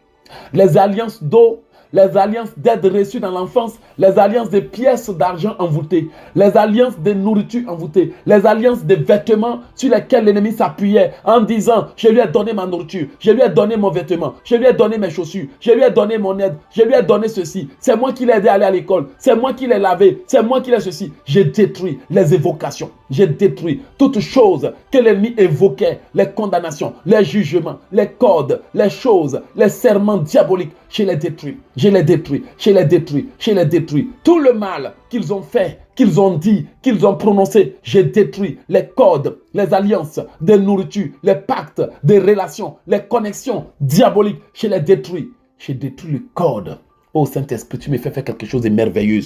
S1: les alliances d'eau, les alliances d'aide reçue dans l'enfance, les alliances de pièces d'argent envoûtées, les alliances de nourriture envoûtées, les alliances de vêtements sur lesquels l'ennemi s'appuyait en disant, je lui ai donné ma nourriture, je lui ai donné mon vêtement, je lui ai donné mes chaussures, je lui ai donné mon aide, je lui ai donné ceci, c'est moi qui l'ai aidé à aller à l'école, c'est moi qui l'ai lavé, c'est moi qui l'ai ceci. J'ai détruit les évocations, j'ai détruit toutes choses que l'ennemi évoquait, les condamnations, les jugements, les codes, les choses, les serments diaboliques, je les détruis. Je les détruis, je les détruis, je les détruis. Tout le mal qu'ils ont fait, qu'ils ont dit, qu'ils ont prononcé, je détruis les codes, les alliances de nourriture, les pactes, des relations, les connexions diaboliques. Je les détruis. Je détruis le code. Oh Saint-Esprit, tu me fais faire quelque chose de merveilleux.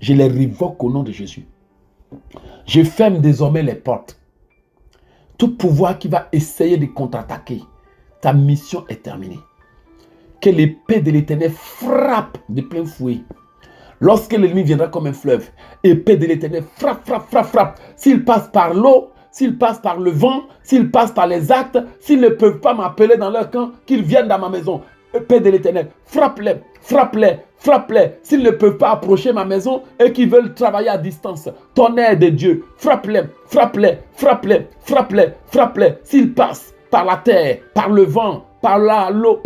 S1: Je les révoque au nom de Jésus. Je ferme désormais les portes. Tout pouvoir qui va essayer de contre-attaquer, ta mission est terminée. Que l'épée de l'Éternel frappe de plein fouet. Lorsque l'ennemi viendra comme un fleuve, épée de l'Éternel frappe, frappe, frappe, frappe. S'il passe par l'eau, s'il passe par le vent, s'il passe par les actes, s'ils ne peuvent pas m'appeler dans leur camp, qu'ils viennent dans ma maison. Épée de l'Éternel, frappe-les, frappe-les, frappe-les. S'ils ne peuvent pas approcher ma maison et qu'ils veulent travailler à distance, tonnerre de Dieu, frappe-les, frappe-les, frappe-les, frappe-les, frappe-les. S'ils passent par la terre, par le vent, par l'eau,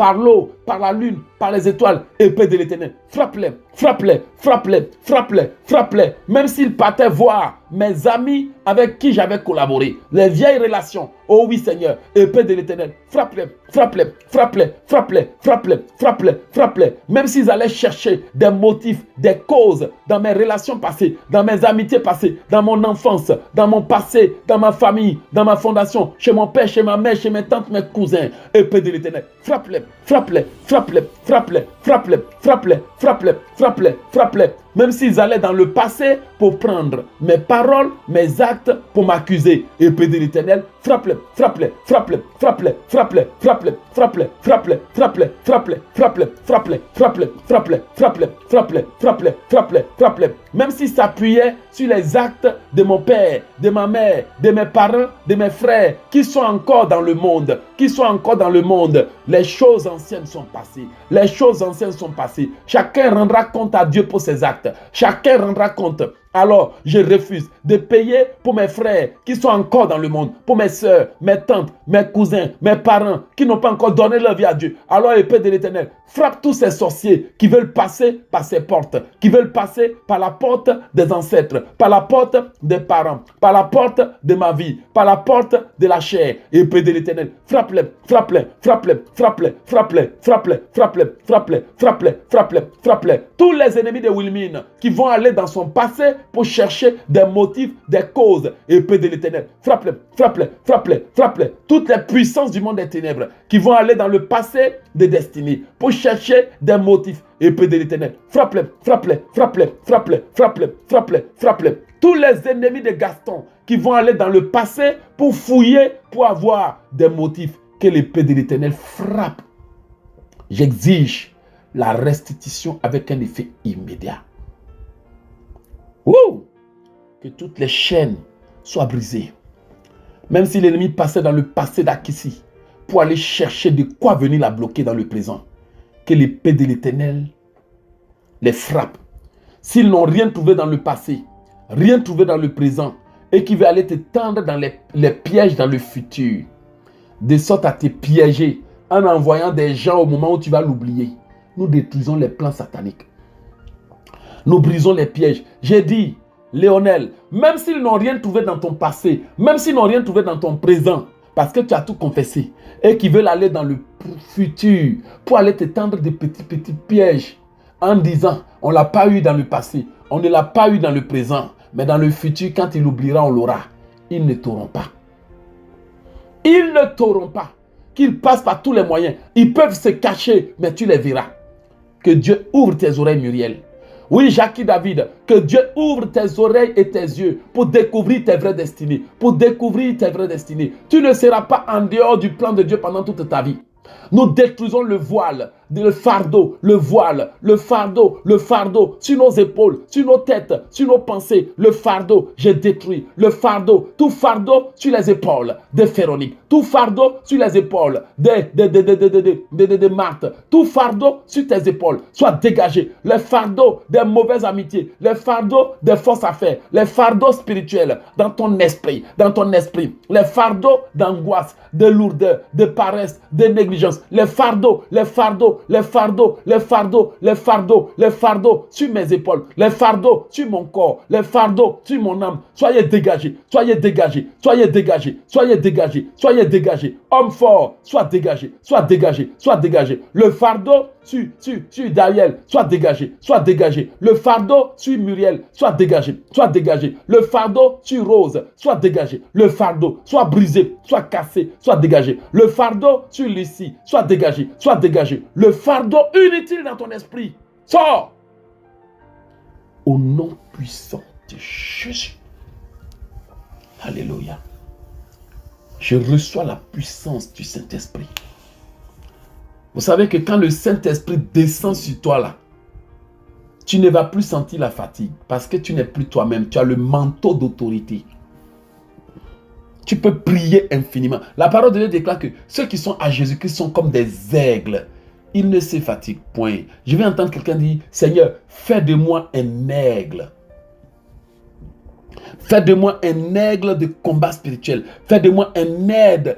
S1: par la lune, par les étoiles, épée de l'Éternel, frappe-les, frappe-les, frappe-les, frappe-les, frappe-les. Même s'ils partaient voir mes amis avec qui j'avais collaboré, les vieilles relations, oh oui Seigneur, épée de l'Éternel, frappe-les, frappe-les, frappe-les, frappe-les, frappe-les, frappe-les, frappe-les. Même s'ils allaient chercher des motifs, des causes dans mes relations passées, dans mes amitiés passées, dans mon enfance, dans mon passé, dans ma famille, dans ma fondation, chez mon père, chez ma mère, chez mes tantes, mes cousins, épée de l'Éternel, frappe-les, frappe-les, frappe-les, frappe-les, frappe-les, frappe-les, frappe-les, frappe-les, frappe-les. Même s'ils allaient dans le passé pour prendre mes paroles, mes actes, pour m'accuser, épée de l'Éternel, frappe-les, frappe-les, frappe-les, frappe-les, frappe-les, frappe-les, frappe-les, frappe-les, frappe-les, frappe-les, frappe-les, frappe-les, frappe-les, frappe-les, frappe-les, frappe-les, frappe-les, frappe-les, frappe-les. Même s'ils s'appuyaient sur les actes de mon père, de ma mère, de mes parents, de mes frères, qui sont encore dans le monde, les choses anciennes sont passées. Les choses anciennes sont passées. Chacun rendra compte à Dieu pour ses actes. Chacun rendra compte. Alors, je refuse de payer pour mes frères qui sont encore dans le monde, pour mes soeurs, mes tantes, mes cousins, mes parents qui n'ont pas encore donné leur vie à Dieu. Alors, épée de l'Éternel, frappe tous ces sorciers qui veulent passer par ces portes, qui veulent passer par la porte des ancêtres, par la porte des parents, par la porte de ma vie, par la porte de la chair. Épée de l'Éternel, frappe-les, frappe-les, frappe-les, frappe-les, frappe-les, frappe-les, frappe-les, frappe-les, frappe-les, frappe-les, frappe-les. Tous les ennemis de Wilmine qui vont aller dans son passé pour chercher des motifs, des causes, épée de l'Éternel, frappe-les, frappe-les, frappe-les, frappe-les. Toutes les puissances du monde des ténèbres qui vont aller dans le passé des destinées pour chercher des motifs, épée de l'Éternel, frappe-les, frappe-les, frappe-les, frappe-les, frappe-les, frappe-les, frappe-les. Tous les ennemis de Gaston qui vont aller dans le passé pour fouiller, pour avoir des motifs, que l'épée de l'Éternel frappe. J'exige la restitution avec un effet immédiat. Wouh! Que toutes les chaînes soient brisées. Même si l'ennemi passait dans le passé d'Akissi pour aller chercher de quoi venir la bloquer dans le présent, que l'épée de l'Éternel les frappe. S'ils n'ont rien trouvé dans le passé, rien trouvé dans le présent, et qui veut aller te tendre dans les pièges dans le futur, de sorte à te piéger en envoyant des gens au moment où tu vas l'oublier, nous détruisons les plans sataniques. Nous brisons les pièges. J'ai dit, Léonel, même s'ils n'ont rien trouvé dans ton passé, même s'ils n'ont rien trouvé dans ton présent, parce que tu as tout confessé, et qu'ils veulent aller dans le futur, pour aller te tendre des petits pièges, en disant, on ne l'a pas eu dans le passé, on ne l'a pas eu dans le présent, mais dans le futur, quand il oubliera, on l'aura. Ils ne t'auront pas. Ils ne t'auront pas. Qu'ils passent par tous les moyens. Ils peuvent se cacher, mais tu les verras. Que Dieu ouvre tes oreilles, Muriel. Oui, Jackie David, que Dieu ouvre tes oreilles et tes yeux pour découvrir tes vraies destinées. Pour découvrir tes vraies destinées. Tu ne seras pas en dehors du plan de Dieu pendant toute ta vie. Nous détruisons le voile, le fardeau, le voile, le fardeau sur nos épaules, sur nos têtes, sur nos pensées. Le fardeau, j'ai détruit. Le fardeau, tout fardeau sur les épaules de Véronique. Tout fardeau sur les épaules de Marthe. Tout fardeau sur tes épaules. Soit dégagé. Le fardeau des mauvaises amitiés. Le fardeau des fausses affaires. Les fardeaux spirituels dans ton esprit. Dans ton esprit. Les fardeaux d'angoisse, de lourdeur, de paresse, de négligence. Les fardeaux, les fardeaux, les fardeaux, les fardeaux, les fardeaux, les fardeaux sur mes épaules, les fardeaux sur mon corps, les fardeaux sur mon âme. Soyez dégagés, soyez dégagés, soyez dégagés, soyez dégagés, soyez dégagés. Homme fort, sois dégagé, sois dégagé, sois dégagé. Le fardeau sur Daniel, sois dégagé, sois dégagé. Le fardeau sur Muriel, sois dégagé, sois dégagé. Le fardeau sur Rose, sois dégagé. Le fardeau, soit brisé, soit cassé, soit dégagé. Le fardeau sur Lucie, soit dégagé, soit dégagé. Le fardeau inutile dans ton esprit, sors. Au nom puissant de Jésus. Alléluia. Je reçois la puissance du Saint-Esprit. Vous savez que quand le Saint-Esprit descend sur toi là, tu ne vas plus sentir la fatigue parce que tu n'es plus toi-même. Tu as le manteau d'autorité. Tu peux prier infiniment. La parole de Dieu déclare que ceux qui sont à Jésus-Christ sont comme des aigles. Ils ne se fatiguent point. Je vais entendre quelqu'un dire, Seigneur, fais de moi un aigle. Fais de moi un aigle de combat spirituel. Fais de moi un aigle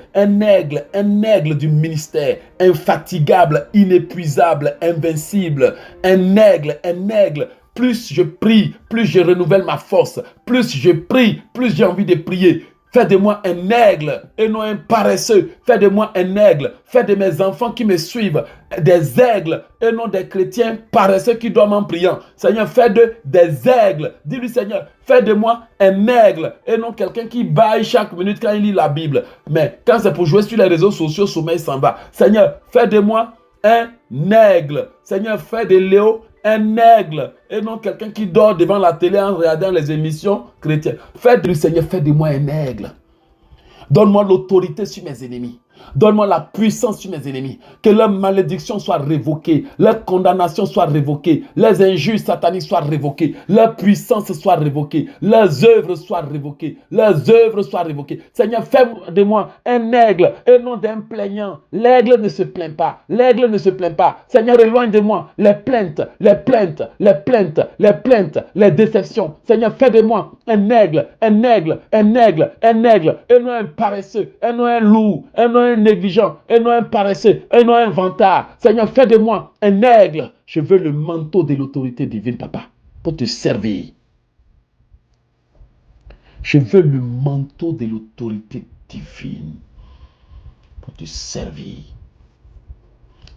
S1: du ministère. Infatigable, inépuisable, invincible. Un aigle. Plus je prie, plus je renouvelle ma force. Plus je prie, plus j'ai envie de prier. Fais de moi un aigle et non un paresseux. Fais de moi un aigle. Fais de mes enfants qui me suivent des aigles et non des chrétiens paresseux qui dorment en priant. Seigneur, fais des aigles. Dis-lui, Seigneur, fais de moi un aigle et non quelqu'un qui baille chaque minute quand il lit la Bible. Mais quand c'est pour jouer sur les réseaux sociaux, sommeil s'en va. Seigneur, fais de moi un aigle. Seigneur, fais de Léo un aigle et non quelqu'un qui dort devant la télé en regardant les émissions chrétiennes. Fais du Seigneur, fais de moi un aigle. Donne-moi l'autorité sur mes ennemis. Donne-moi la puissance sur mes ennemis. Que leur malédiction soit révoquée. Leur condamnation soit révoquée. Les injures sataniques soient révoquées. Leur puissance soit révoquée. Leurs œuvres soient révoquées. Leurs œuvres soient révoquées. Seigneur, fais de moi un aigle et non d'un plaignant. L'aigle ne se plaint pas. L'aigle ne se plaint pas. Seigneur, éloigne de moi les plaintes, les déceptions. Seigneur, fais de moi un aigle et non un paresseux, et non un loup, et non un négligent, et non un paresseux, et non un vantard. Seigneur, fais de moi un aigle. Je veux le manteau de l'autorité divine, papa, pour te servir. Je veux le manteau de l'autorité divine pour te servir.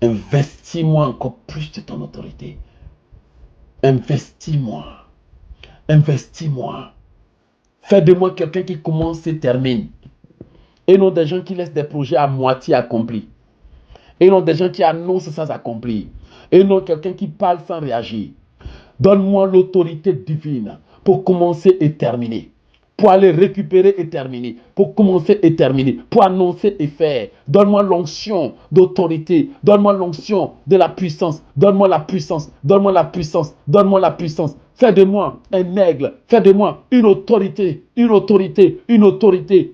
S1: Investis-moi encore plus de ton autorité. Investis-moi. Investis-moi. Fais de moi quelqu'un qui commence et termine. Et non des gens qui laissent des projets à moitié accomplis. Et non des gens qui annoncent sans accomplir. Et non quelqu'un qui parle sans réagir. Donne-moi l'autorité divine pour commencer et terminer. Pour aller récupérer et terminer. Pour commencer et terminer. Pour annoncer et faire. Donne-moi l'onction d'autorité. Donne-moi l'onction de la puissance. Donne-moi la puissance. Donne-moi la puissance. Donne-moi la puissance. Fais de moi un aigle. Fais de moi une autorité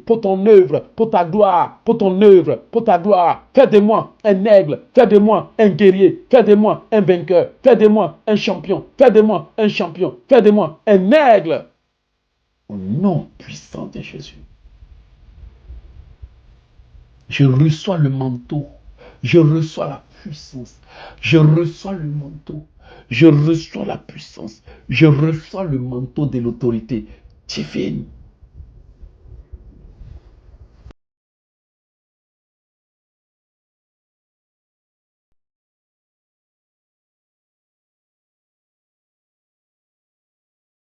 S1: pour ton œuvre, pour ta gloire, pour ton œuvre, pour ta gloire. Fais de moi un aigle. Fais de moi un guerrier. Fais de moi un vainqueur. Fais de moi un champion. Fais de moi un champion. Fais de moi un aigle. Au nom puissant de Jésus. Je reçois le manteau. Je reçois la puissance. Je reçois le manteau. Je reçois la puissance. Je reçois le manteau de l'autorité divine.